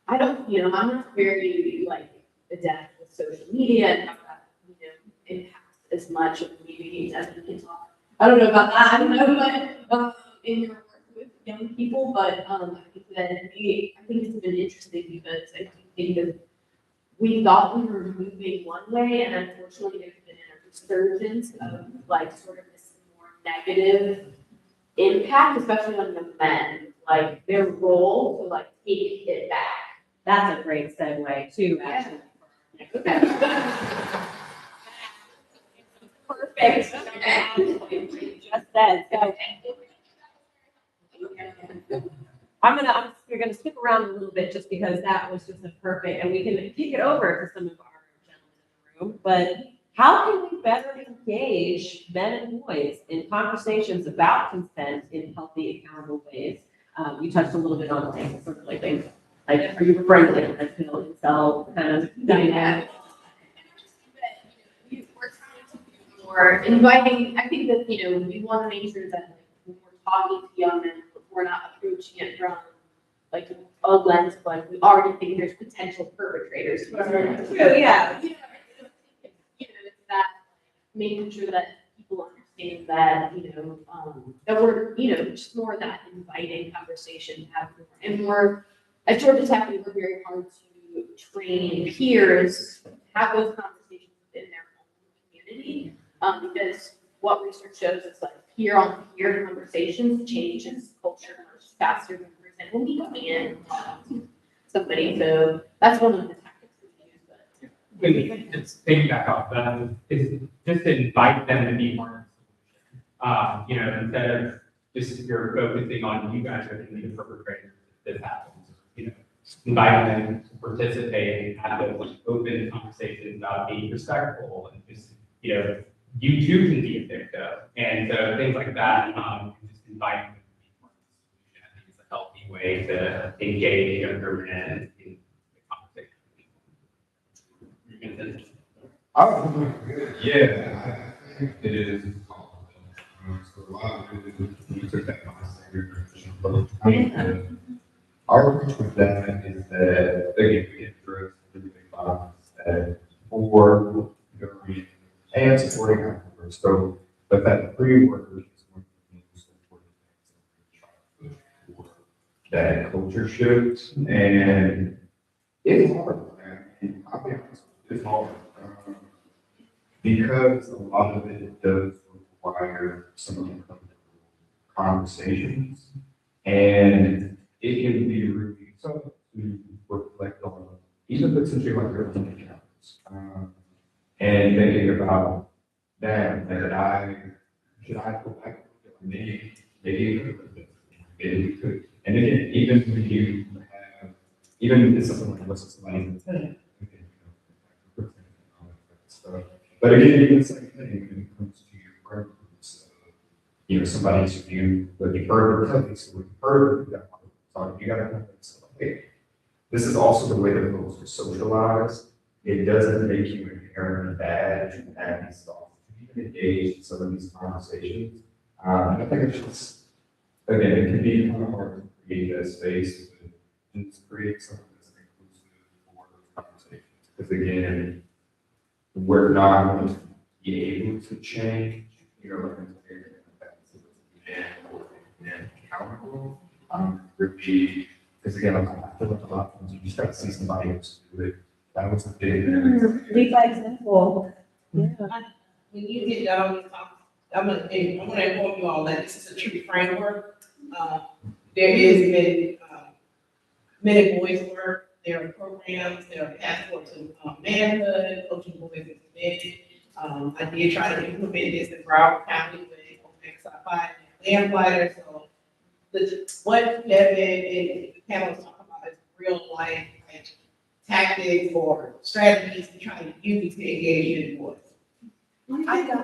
I don't, I'm not very like adept with social media and how that impacts as much of the community as we can talk. I don't know about that. I don't know, but in your work with young people, but I think that I think it's been interesting because I think that we thought we were moving one way, and unfortunately, there's been a resurgence of like sort of this more negative impact, especially on the men, like their role to like take it back. That's a great segue too, actually. Perfect. Just said. So you're gonna skip around a little bit just because that was just a perfect, and we can kick it over to some of our gentlemen in the room. But how can we better engage men and boys in conversations about consent in healthy, accountable ways? You touched a little bit on things, sort of like things. Like, are you referring to like a pill itself kind of dynamic? We're trying to do more inviting. I think that we want to make sure that like, when we're talking to young men, we're not approaching it from like a lens of like we already think there's potential perpetrators. Yeah. It's that making sure that people understand that that we're just more of that inviting conversation, have more and more. At Georgia Tech, we work very hard to train peers, have those conversations within their own community, because what research shows is like peer-on-peer conversations changes culture much faster than when we coming in somebody. So that's one of the tactics we use. When we just piggyback off that, is just to invite them to be more. Instead of just if you're focusing on you guys are going to be the perpetrators if this happens. Inviting them to participate and have those like, open conversations about being respectful and just, you too can be a victim. And so things like that, just inviting them to be part of the solution, I think is a healthy way to engage younger men in the conversation. Oh, yeah, I think it is. So a lot of it is, we took that bystander approach. I mean, our approach with that is that, again, we get through the big box that for, during, and supporting afterwards. So, but that pre-work is going to be so important for that culture shift, and it's hard, man. I mean, I'll be honest, it's hard. Because a lot of it does require some uncomfortable conversations, and it can be really tough to reflect on, even potentially like your own accounts, and thinking about, damn, should I go back? Maybe we could. And again, even when you have, even if it's something like what's somebody's intent, stuff. But again, even the same thing when it comes to your programs, somebody's view, but you've heard their cookies, so you've heard that. So you gotta kind of say, okay, this is also the way that folks are socialized. It doesn't make you inherently bad to have these thoughts, to even engage in some of these conversations. And I think it's just, again, it can be kind of hard to create that space, and to create something that's inclusive for those conversations. Because again, we're not going to be able to change, and accountable. Repeat, because again, I feel like a lot of times you just got to see somebody else do it. That was the big. Lead by example. Yeah. When you get done, I'm gonna inform you all that this is a true framework. There is many boys work, there are programs, there are passports of manhood, coaching boys and men. I did try to implement this in Broward County with XI5 and Lamplighter, so what Devin and the panel is talking about is real life tactics or strategies to try to use to engage in boys. I got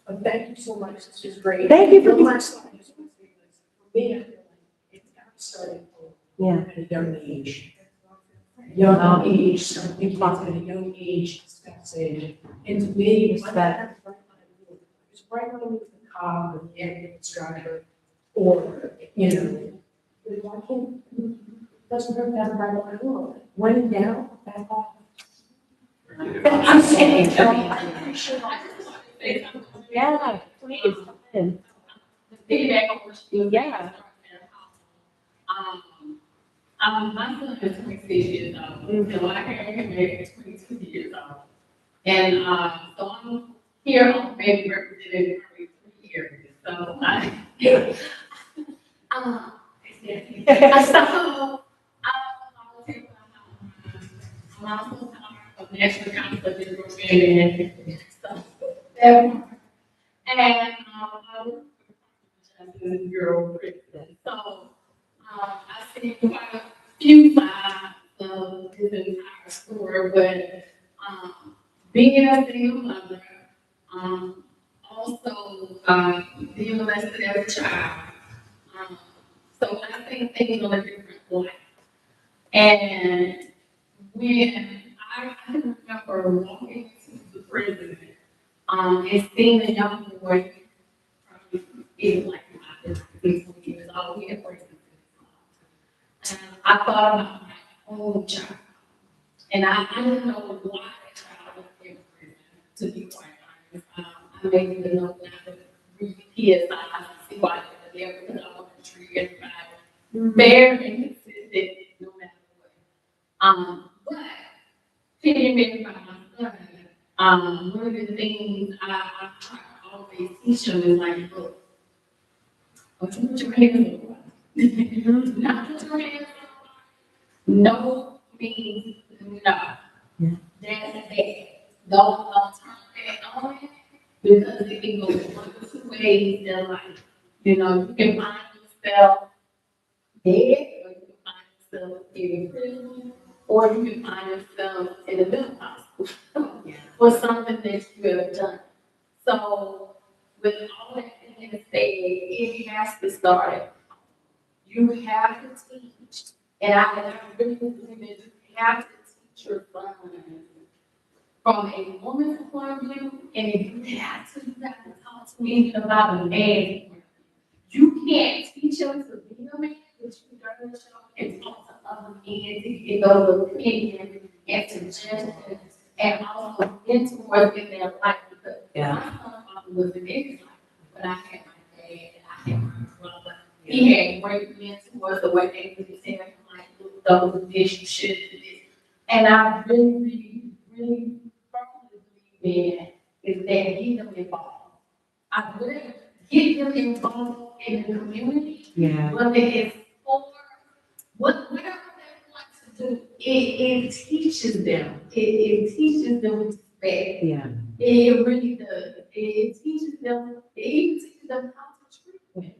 but thank you so much, this was great. Thank you for Real much so. For me, I feel like it's got to start at a young age. Young age, so I think about at a young age, discussing, and to me, it's that. It's right on with the car, or the ambulance driver, or, why can't, doesn't hurt that right on the road. When in doubt, back off. I'm saying, I'm sure. Yeah, please. Piggyback on what you do. Yeah. My son is 26 years old, so I can make it 22 years old. And, so I'm here on maybe representing 3 years, so I'm also a national council of women and stuff. And, I work for the Bureau of Prisons. So, I see quite a few sides of this entire story, but, being a single mother, also, being molested as a child, so I think things on a different light. And when I can remember walking into the prison, and seeing a young boy, probably being like my 15 years old, we had prison. And I thought about my own child. And I didn't know why a child was in prison, to be quite honest. I may even know now that read kids, I see why they're there, because I want to treat everybody fair and consistent, no matter what. But piggyback by my son, one of the things I always teach him is like, look, don't you put your hands on it. Not put your hands on it. No means no. Yeah. That's that. Don't turn that on it, because it can go one of 2 ways in life. You can find yourself dead, or you can find yourself in prison, or you can find yourself in a mental hospital for something that you have done. So, with all that being said, it has to start at home. You have to teach, and I really believe that you have to teach your son from a woman's point of view, and if you have to talk to me about a man. You can't teach him to be a man, but you learn to show and talk to other men to get those opinions and suggestions, and also mentors in their life, because my son was in his life when I had my dad and I had my brother. He had great mentors, the way they would tell him, like, look, those this, you should do this. And I really firmly believe is that get them involved. I really get them involved in the community, Yeah. whether it's for whatever they want to do, it teaches them. It teaches them respect. Yeah. It really does. It teaches them, it even teaches them how to treat women.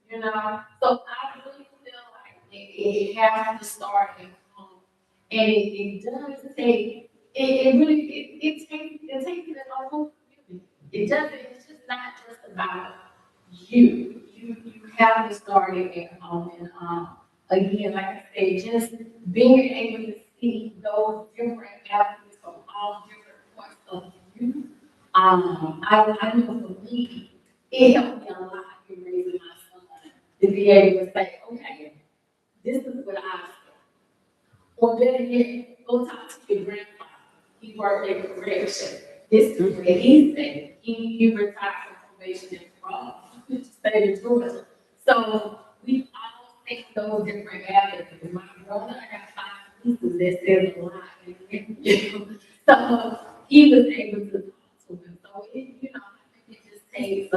You know, so I really feel like it has to start at home. And it does take, it really, it takes it a whole community. It doesn't, it's just not just about you. You have to start it at home. And again, like I said, just being able to see those different athletes from all different parts of you. I know for me, it helped me a lot in raising my son to be able to say, okay, this is what I said. Or better yet, go talk to your grandfather. He worked at correction. This is what he said. He retired from probation and parole. Stay in Georgia. So we all take those different avenues. My brother, I got 5 pieces that says a lot. So he was able to talk to him. So I think it just takes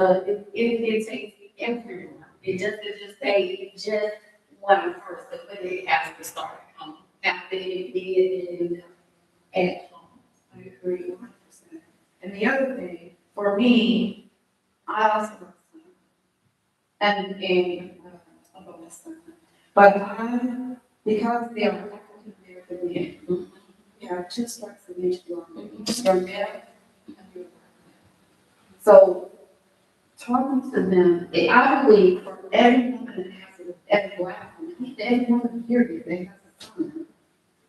it takes everyone. It doesn't just take just one person, but it has to start at home. After it did at home. I agree 100%. And the other thing, for me, I also have a son. And a bonus son. But because they are African American men, we have 2 strikes against you. You're male and you're black. So, talking to them, I believe for every woman that has every black woman, every woman period that has a son,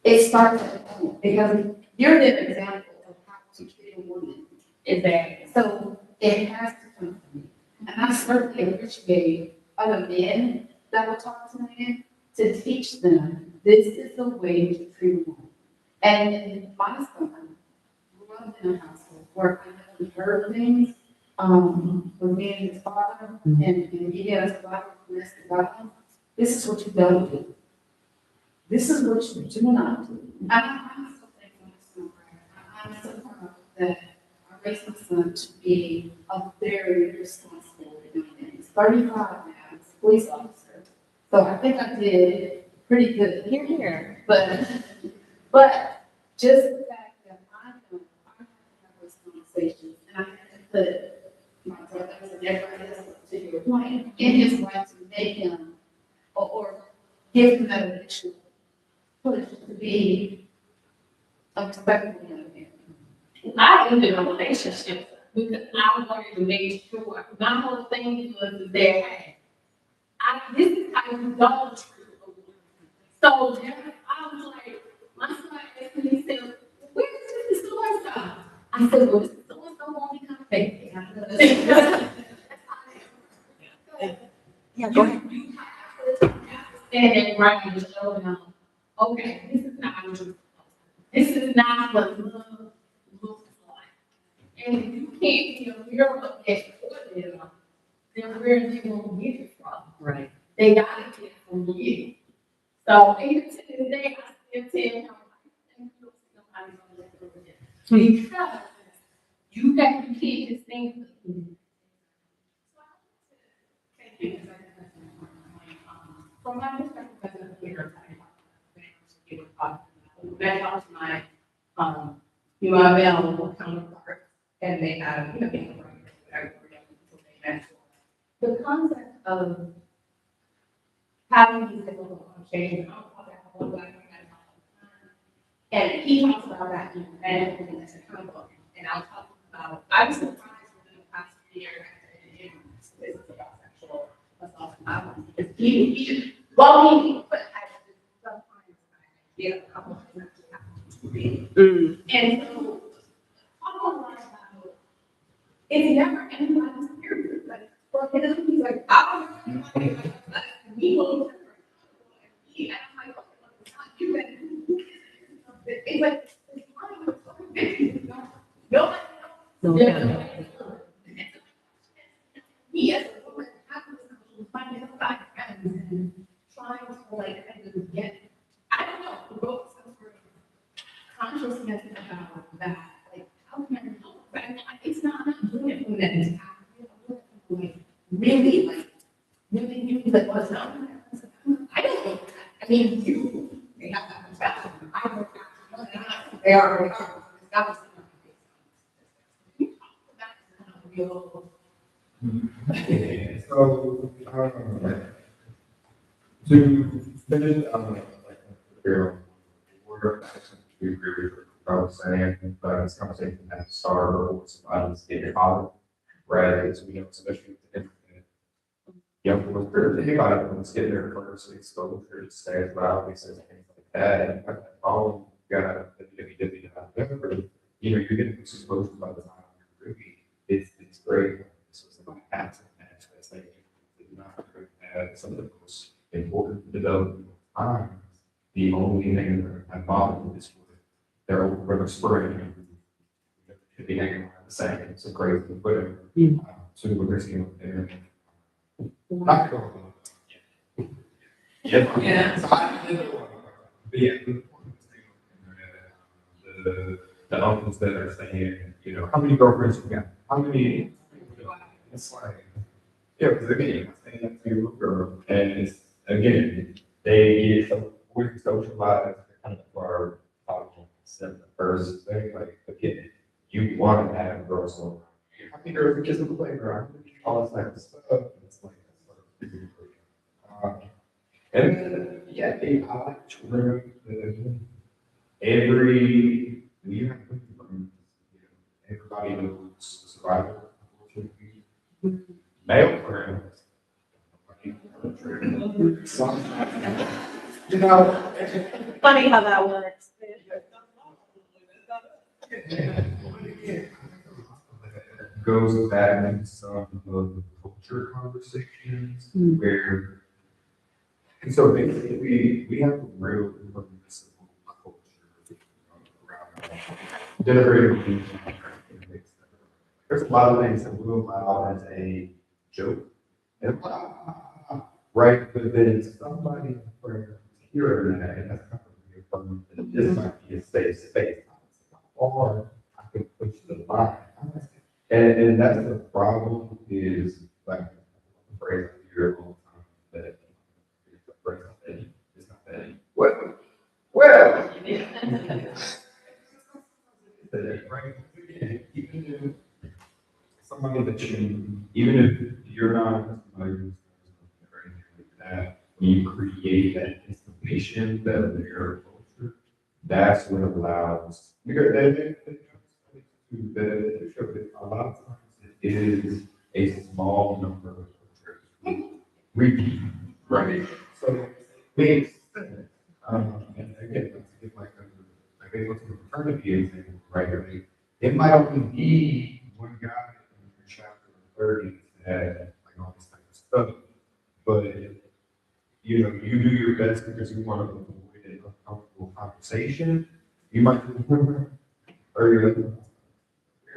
it starts at home. Because you're the example of how to treat a woman. Exactly. So it has to come from me. And I certainly appreciate other men that will talk to men to teach them this is the way to treat a woman. And my son grew up in a household where I never heard things with me and his father, and he has a lot of domestic violence. This is what you don't do. This is what you do not do. I'm so thankful for my son, Brad. I'm so proud that I raised my son to be a very responsible young man. He's 35 now, he's a police officer. So I think I did pretty good. Here. But just the fact that I know I have to have those conversations, and I have to put my brothers and everybody else to your point in his right to make him or give him that initial push to be a respectful young man. I ended a relationship because I wanted to make sure. My whole thing was that, hey, this is how you don't treat a woman. So I was like, my son asked me, he said, where is this so-and-so? I said, well, this so-and-so won't be coming back. Yeah, go ahead. You have to stand there right and show them, okay, this is not what this is not what love looks like. And if you can't be a mirror of that for them, then where are they gonna get it from? Right. They gotta get it from you. So even to this day, I still tell him, nobody's gonna let go of it. Because you can't just think. Thank you. From my perspective as a leader, back out to my UIL counterpart, and they have, being whatever, the concept of having these difficult conversations, and he talks about that in everything that's accountable, and I'll talk about, I was surprised within the past year, this is about sexual assault. Well, but I sometimes I get a couple of things that have to read. And so, talk a lot about, it's never anybody's period, like, for him, he's like, I don't know anybody like that. We will. And I'm like, okay, it's not you, and it's like, it's funny, it's so busy, nobody knows. Yeah. Me as a woman, having this conversation, finding out about friends and trying to like, kind of get, I don't know, provoke some sort of consciousness about that, like, how can I help? But it's not, I'm not doing it from that is happening, I'm doing it from like, really new, like, what's not. I don't know, I mean, you, they have that perspective, I don't know, they are, that was. That's real. So, to finish, like, here, we're we agree with what I was saying, but this conversation had to start with somebody's getting father, right? Because we know, especially with the internet, young people, the thing about it, when it's getting their first exposure to stay as loud, we say things like that, and you got that phone, you got www.whatever, you know, you're getting exposure by the time you're really, it's great. So it's like apps and access, like, it's not some of the most important development times. The only thing that I'm bothered with is they're over spring. Should be hanging around the same, it's a great whatever. So we're risking with the internet. Not going on. Yeah. So I did but yeah, the uncles that are saying, you know, how many girlfriends you got? How many? It's like, yeah, because again, I say that to a girl, and it's, again, they get so, we're socialized, kind of for our the first thing, like, again, you want to have girls around. How many girls are just in the playground? All this type of stuff. It's like, and then, yeah, I like children. Every, you have to, everybody knows the survivor. Male friends. You know. Funny how that works. Goes back into some of the culture conversations where, and so basically we have a real permissible culture around generating. There's a lot of things that we allow as a joke, and right, but then somebody hearing that, and that's kind of reaffirmed that this might be a safe space, or I can push the line. And that's the problem is, like, the phrase I hear all the time, that it's the phrase that it's not that. Well, right? Even if somebody that you, even if you're not somebody who's or anything like that, when you create that installation, that their culture, that's what allows, because a lot of times it is a small number of cultures. Repeat, right? So makes sense. And again, let's get like let's do a fraternity example, right? I mean, it might only be one guy in your chapter 30 that like all this type of stuff, but you know, you do your best because you want to avoid an uncomfortable conversation. You might or you're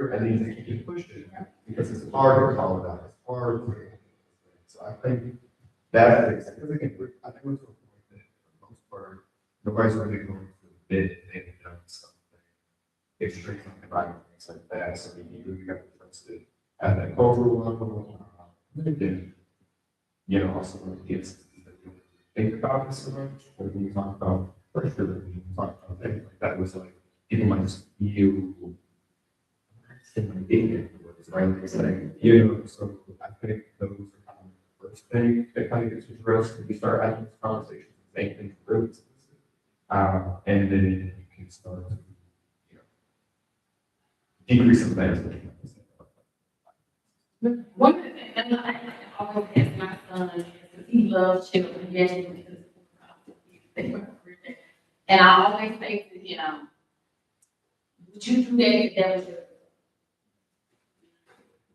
and then you can push it because it's hard to call it out. It's hard to. So I think that's because again, I think we're to a point that for the most part, nobody's really going to admit they've done something extreme, right? Things like that. So you really got to trust it at that cultural level. Then, you know, also it's think about this so much. But when you talk about pressure, when you talk about things like that, was like people might just feel. Right? It's like, you know, so I think those are kind of the first thing that kind of gets addressed when you start having this conversation, make things really explicit. And then you can start to, you know, decrease some things. One of the things, and I always ask my son, because he love children, yes, because they were Christian. And I always say to him, would you do that if that was your?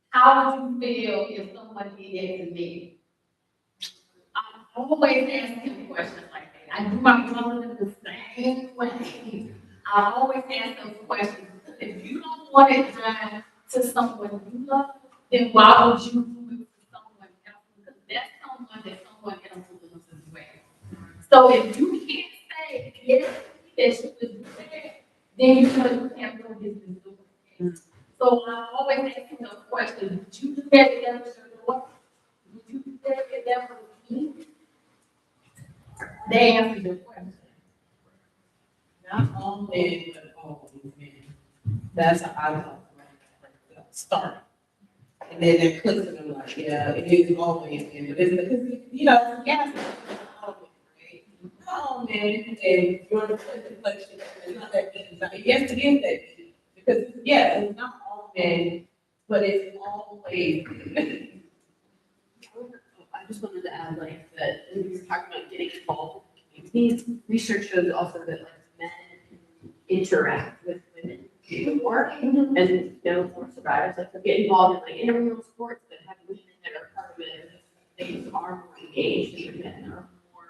How would you feel if someone did that to me? I always ask him questions like that. I do my brother the same way. I always ask those questions. If you don't want it done to someone you love, then why would you do it to someone else? Because that's someone that someone else loves as well. So if you can't say yes, that you would do that, then you know you have no business doing it. So I always ask him those questions. Would you do that if that was your daughter? Would you do that if that was me? They answer your question. Not all men, but all men. That's how I talk about it. Start. And then they're cooking them like, yeah, it is always men, but it's because, you know, yes, all men, right? Not all men, and you're the complexion, it's not that deep. Yes, it is that deep. Because, yeah, it's not all men, but it's always. I just wanted to add like that, when we were talking about getting involved in communities, research shows also that like men interact with women more and more survivors like get involved in like intramural sports that have women that are part of it. They are more engaged and men are more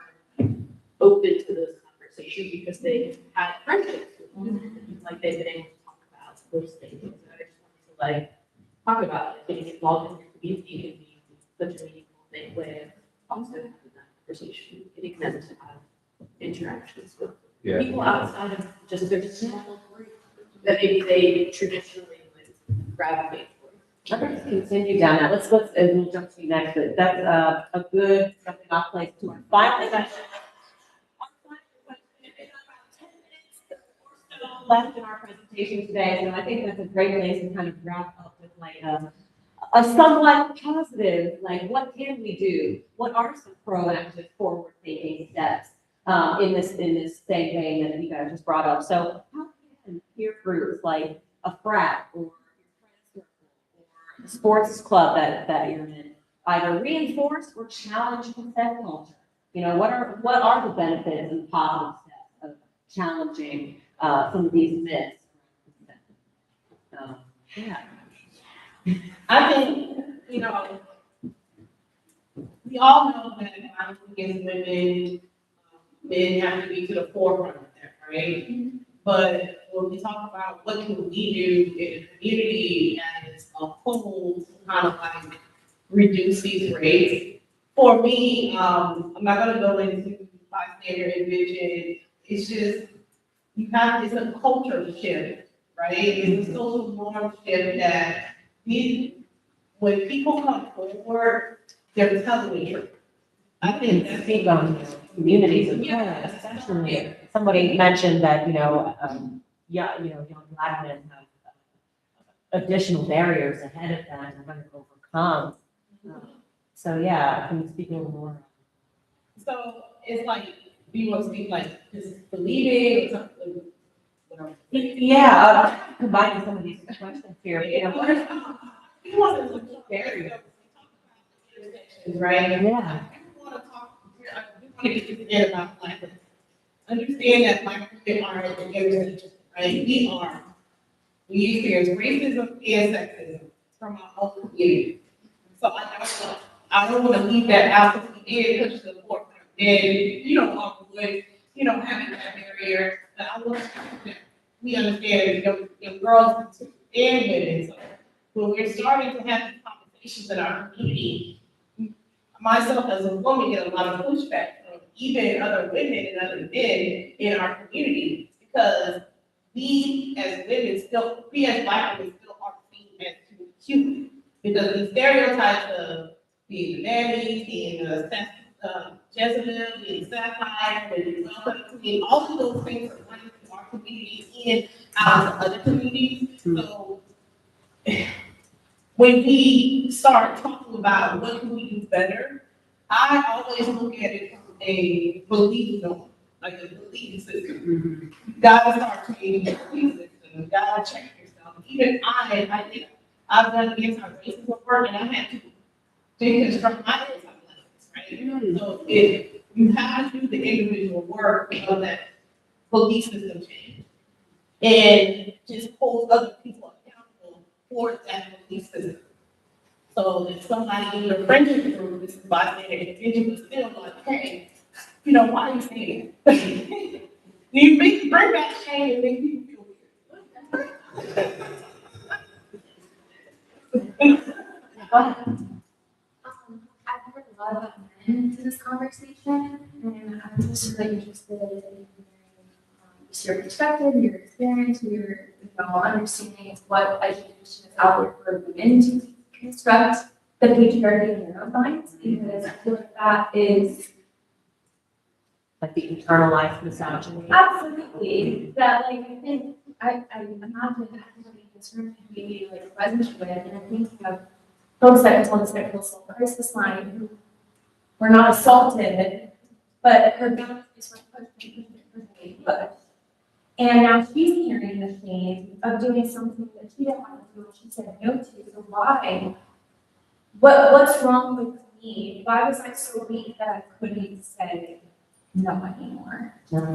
open to those conversations because they had friendships with women, like they've been able to talk about those things. So I just wanted to like talk about it, getting involved in your community can be such a meaningful thing with also having that conversation, getting them to have interactions with Yeah. people outside of just their small group that maybe they traditionally would gravitate towards. Okay, let's continue down that. Let's, and we'll jump to you next, but that's a good jumping off place to our final session. Our final question is about 10 minutes or so left in our presentation today, so I think that's a great place to kind of wrap up with like a somewhat positive, like what can we do? What are some proactive, forward-thinking steps in this same vein that you guys just brought up? So how can peer groups like a frat or your friend circle or a sports club that you're in either reinforce or challenge consent culture? You know, what are the benefits and positive steps of challenging some of these myths? Yeah. I think, you know, we all know that violence against women, men have to be to the forefront of that, right? But when we talk about what can we do in the community as a whole to kind of like reduce these rates, for me, I'm not gonna go into bystander and vision. It's just, it's a culture shift, right? It's a social norm shift that when people come forward, they're telling the truth. I think that's Speak on communities of color, especially. Somebody mentioned that, young Black men have additional barriers ahead of them and going to overcome. So yeah, can you speak a little more? So it's like, do you want to speak like just believing or something? Yeah, combining some of these questions here, what are some You want to look barriers? Right? Yeah. We want to get together about Black women. Understand that Black women are in every region, right? We experience racism and sexism from our own community. So I don't want to leave that out because we did push the forefront. And, having that barrier, but I want to, we understand, young girls and women. So when we're starting to have these conversations in our community, myself as a woman get a lot of pushback from even other women and other men in our community because we as Black women still are seen as too cute because the stereotypes of being the nanny, being the Jezebel, being satire, being welcome queen, all of those things are running through our community and out of other communities. So when we start talking about what can we do better, I always look at it from a belief norm, like a belief system. You gotta start creating a belief system. You gotta check yourself. Even I think I've done anti-racism work and I had to deconstruct my anti-blackness, right? So if you have to do the individual work of that belief system change and just hold other people accountable for that belief system. So if somebody in your friendship group is inviting an individual, still like, hey, why are you saying that? You bring back shame and make people feel weird. I've heard a lot about men to this conversation, and I'm just really interested in hearing just your perspective, your experience, your understanding of what education is out there for women to construct the patriarchy in their own minds, because I feel like that is Like the internalized misogyny. absolutely that. Like I think I imagine having a certain community like present with, and I think you have folks that tell us that coastal crisis line who were not assaulted, but her boundaries were pushed. And now she's carrying the shame of doing something that she didn't want to do, and she said no to. So why? What's wrong with me? Why was I so weak that I couldn't say no anymore? You want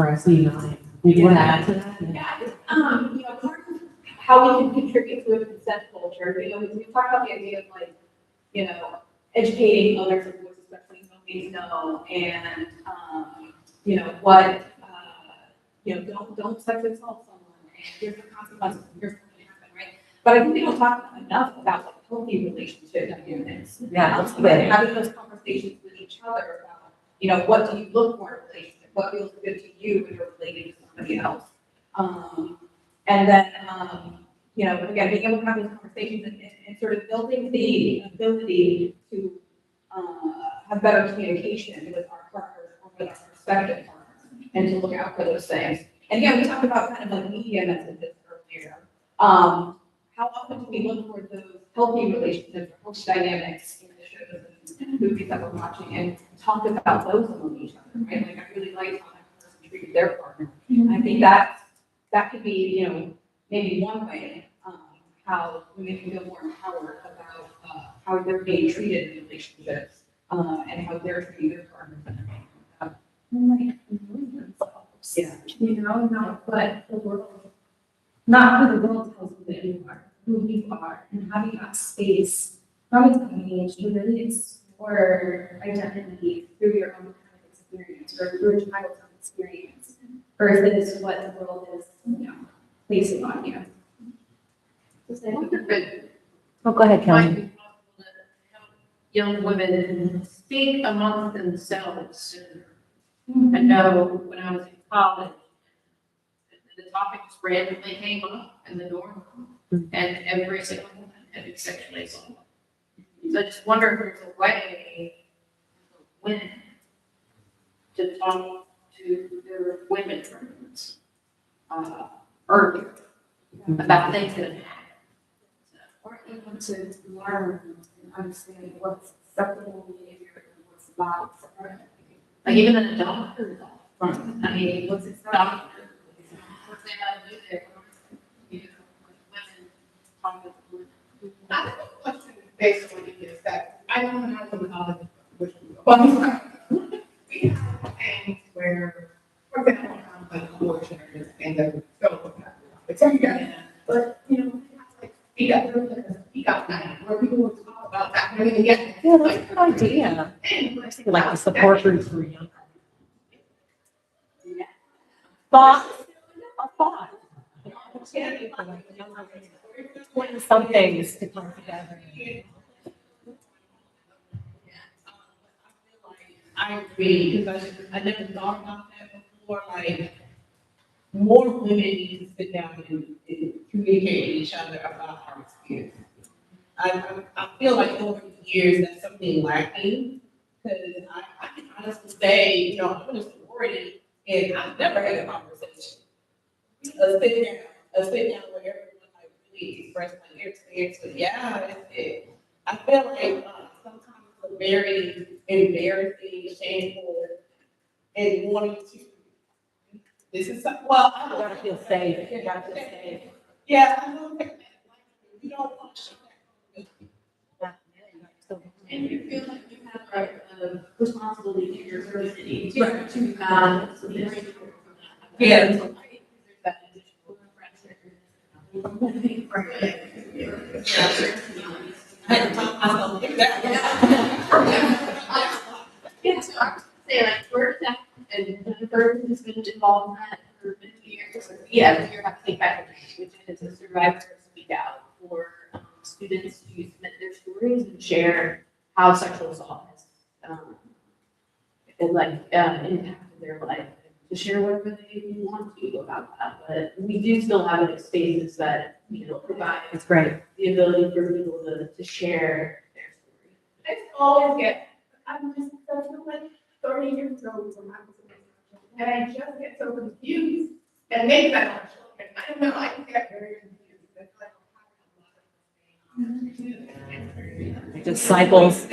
to add to that? Yeah, part of how we can contribute to a consent culture, we talk about the idea of like, educating others of what's especially something know, and, don't sexually assault someone, and here's the consequences, here's what's going to happen, right? But I think we don't talk enough about like healthy relationship dynamics. Yeah, that's good. Having those conversations with each other about, what do you look for in a relationship? What feels good to you when you're relating to somebody else? And then, again, being able to have those conversations and sort of building the ability to have better communication with our partners or with our prospective partners and to look out for those things. And again, we talked about kind of like media messages earlier. How often do we look for those healthy relationships, or healthy dynamics in the shows and movies that we're watching and talk about those among each other, right? Like, I really like how that person treated their partner. I think that could be, maybe one way, how women can feel more empowered about, how they're being treated in relationships, and how they're treating their partners. And like knowing themselves. Yeah. Not who the world tells you that you are, who you are, and having that space from a young age to really explore identity through your own kind of experience or through a child's own experience versus what the world is, placing on you. Oh, go ahead, Might Kelly. be possible to help young women speak amongst themselves sooner. I know when I was in college, the topic just randomly came up in the dorm room, and every single woman had been sexually assaulted. So I just wonder if there's a way for women to talk to their women friends earlier about things that have happened. Or even to learn and understand what's acceptable behavior and what's not acceptable. Like even an adult, I mean, What's acceptable. what they have to do there, women talk with women. I have a question based on this, that I don't know how to college, which we have things where, for example, like abortion or this thing that we go it's but, we have to like speak up night, where people will talk about that. I mean, again, Yeah, that's a good idea. Like the support groups for young. Thought, a thought. An opportunity for like younger women. Some things to come together. I agree, because I never thought about that before, like, more women need to sit down and communicate with each other about our experience. I feel like over the years, that's something lacking, because I can honestly say, I'm in a sorority, and I've never had a conversation. A sit down where everyone like really expressed my experience, but yeah, I feel like sometimes it's a very embarrassing, shameful, and wanting to. This is well, I You gotta feel safe. You gotta feel safe. Yeah, I know that. You don't want to show that. And you feel like you have of responsibility to your community, to, Yeah. There's that additional I had to talk myself through that. Yeah, so I would say like we're that, and the person who's been involved in that for many years, yeah, you're have to take back, which is a survivor speak out for students to submit their stories and share how sexual assault has, impacted their life, to share whatever they want to about that. But we do still have like spaces that, provide It's great. the ability for people to share their story. I always get, I'm just so like 30 years old when I was a and I just get so confused. And maybe that's not children. I don't know. I just get very confused. It's like It just cycles.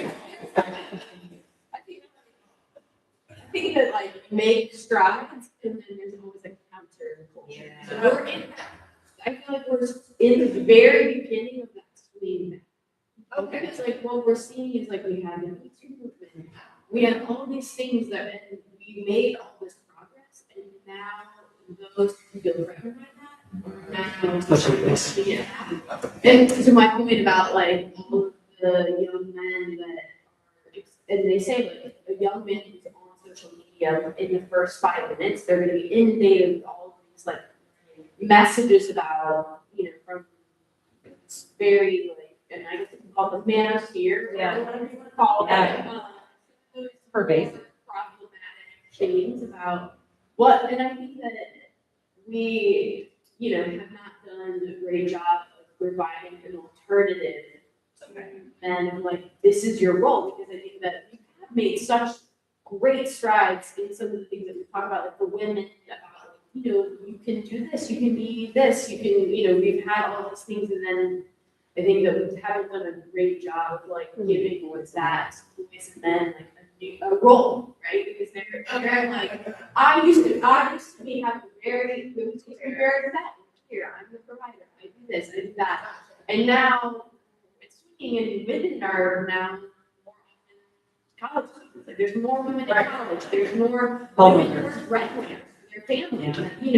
I think that like make strides and then there's always a counter culture. So we're in that. I feel like we're in the very beginning of that swing. Okay. It's like what we're seeing is like we have the Me Too movement. We have all these things that and we made all this progress and now those who feel threatened by that are now yeah. And to my point about like all of the young men that are, and they say like a young man who's on social media in the first 5 minutes, they're going to be inundated with all of these like messages about, from it's very like, and I guess it's called the manosphere, Yeah. whatever you want to call it. Yeah. Those Pervasive. problematic things about what, and I think that we, have not done a great job of providing an alternative. And like, this is your role, because I think that we have made such great strides in some of the things that we talk about, like the women, about, you can do this, you can be this, you can, we've had all these things, and then I think that we haven't done a great job of like giving what's that boys and men like a role, right? Because they're like, I used to be having very fat here, I'm the provider, I do this, I do that, and now it's swinging, and women are now more often college students. Like, there's more women in college, there's more women who are breadwinners, their family,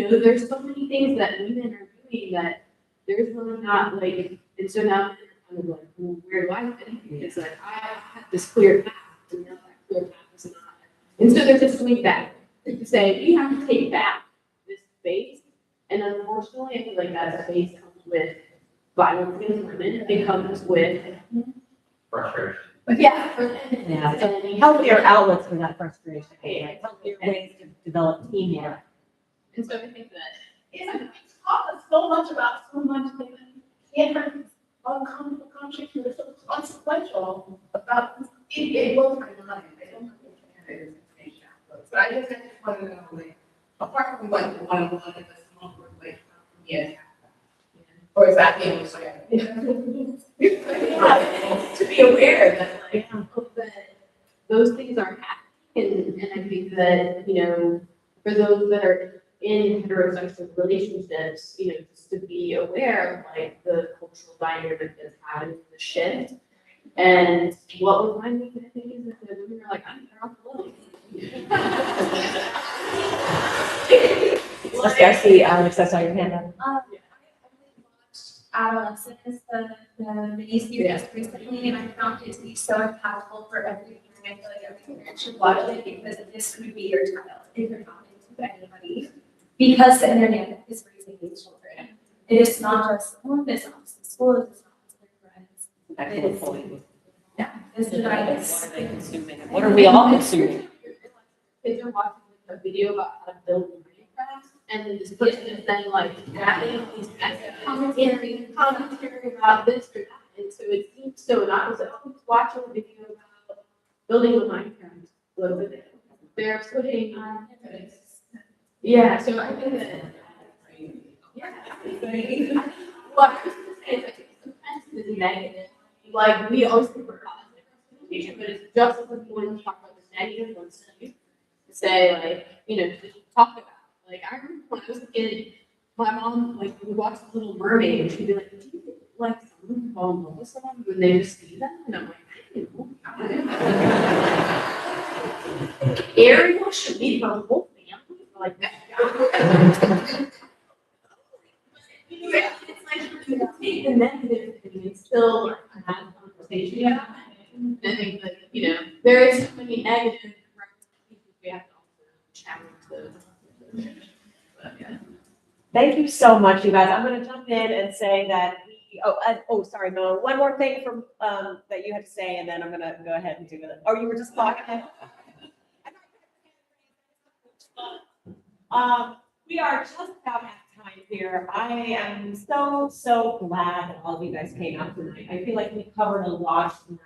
there's so many things that women are doing that there's really not like, and so now I'm kind of like, well, where do I fit in? Because like I had this clear path, and now that clear path is not. And so there's a swing back to say we have to take back this space, and unfortunately, I feel like that space comes with violence against women. It comes with Frustration. yeah, Yeah. Healthier outlets for that frustration, right? Healthier ways to develop teamwork. and so I think that it's taught us so much about so much different uncomfortable concepts that are so consequential about it blows my mind. I don't understand it as a but I just want to know, like, apart from like the one-on-one and the small group, like, yeah. Or is that being like, to be aware that like that those things are happening, and I think that for those that are in heterosexual relationships, just to be aware of like the cultural dynamic that's happening, the shift. And what we're finding, I think, is that the women are like, I'm off the load. Let's go see Alex, I saw your hand up. I watched Adolescence, the miniseries recently, and I found it to be so impactful for every parent. I feel like every parent should watch it because this could be your child if you're talking to anybody. Because the internet is raising these children. It is not just home, it's not just in school, it's not just their friends. Excellent point. Yeah, it's the guidance. What are they consuming? What are we all consuming? Kids are watching a video about how to build Minecraft, and then this person is then like adding these commentary about this or that. And so it seems so, and I was like, oh, watching a video about building a Minecraft little video. They're putting yeah, so I think that yeah, well, I was gonna say it's like sometimes it's negative. Like we always think we're positive representation, but it's just as important to talk about the negative ones too. To say like, to talk about. Like I remember when I was a kid, my mom like would watch The Little Mermaid and she'd be like, do you think like someone fall in love with someone when they just see them? And I'm like, I don't know. Ariel should meet her whole family, like that. Yeah, it's like you take the negative and you still like have a conversation. Yeah. I think that, you know, there is so many negative things we have to also challenge those. But, yeah. Thank you so much, you guys. I'm gonna jump in and say that sorry, Mo, one more thing from, that you had to say, and then I'm gonna go ahead and do it. Oh, you were just talking? We are just about at time here. I am so glad that all of you guys came out tonight. I feel like we covered a lot of ground,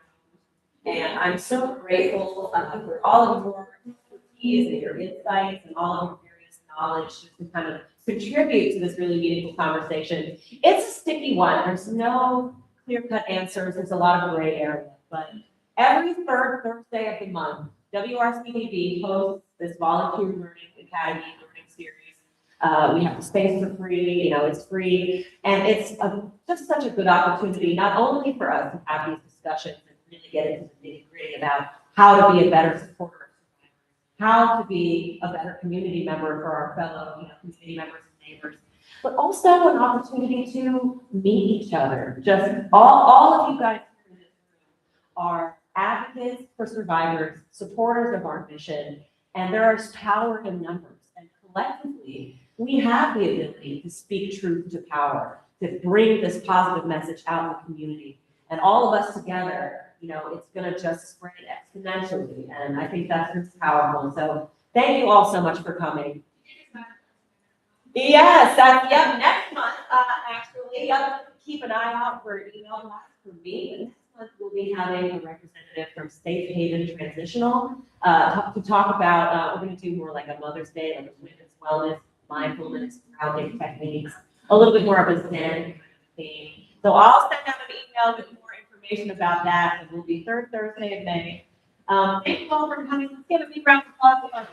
and I'm so grateful for all of your expertise and your insights and all of your various knowledge just to kind of contribute to this really meaningful conversation. It's a sticky one. There's no clear-cut answers. There's a lot of gray area, but every third Thursday of the month, WRCDB hosts this volunteer learning academy learning series. We have the space for free, it's free. And it's just such a good opportunity, not only for us to have these discussions and really get into the nitty-gritty about how to be a better supporter, how to be a better community member for our fellow community members and neighbors, but also an opportunity to meet each other. Just all of you guys in this room are advocates for survivors, supporters of our mission, and there is power in numbers. And collectively, we have the ability to speak truth to power, to bring this positive message out in the community. And all of us together, it's going to just spread exponentially. And I think that's just powerful. So thank you all so much for coming. Yes, next month, actually, keep an eye out for email blasts from me. And next month, we'll be having a representative from Safe Haven Transitional to talk about, we're going to do more like a Mother's Day, like a women's wellness, mindfulness, grounding techniques, a little bit more of a Zen theme. So I'll send out an email with more information about that. It will be third Thursday of May. Thank you all for coming. Let's give a big round of applause.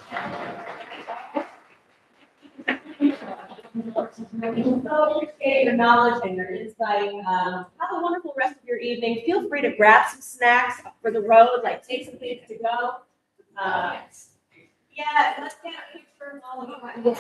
So appreciate your knowledge and your insight. Have a wonderful rest of your evening. Feel free to grab some snacks for the road, like take some things to go. Yeah, let's get a picture of all of you.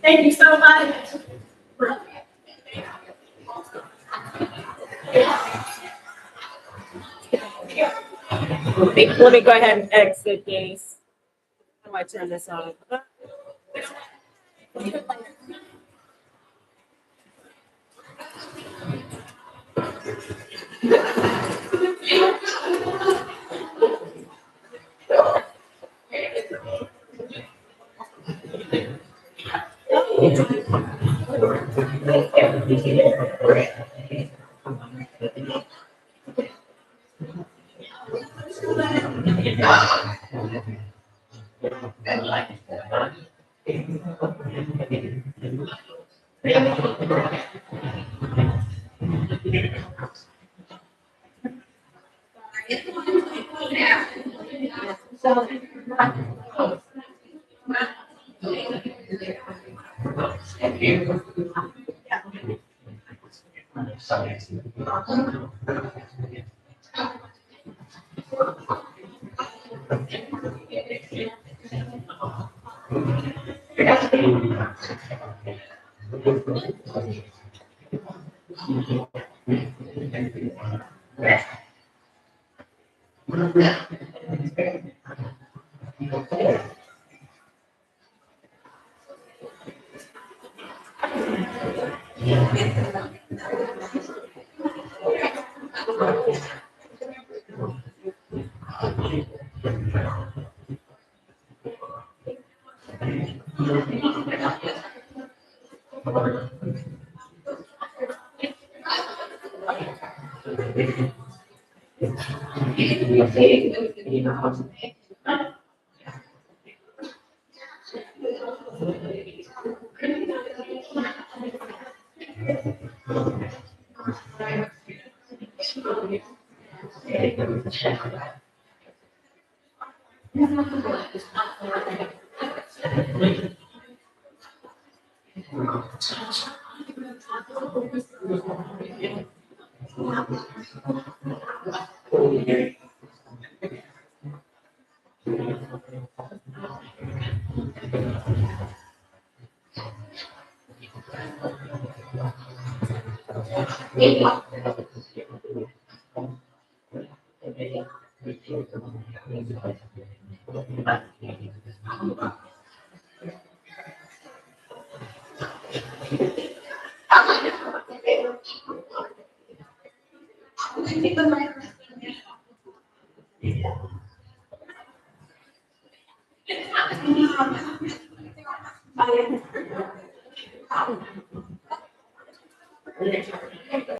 Thank you so much. Let me go ahead and exit these. How do I turn this on? I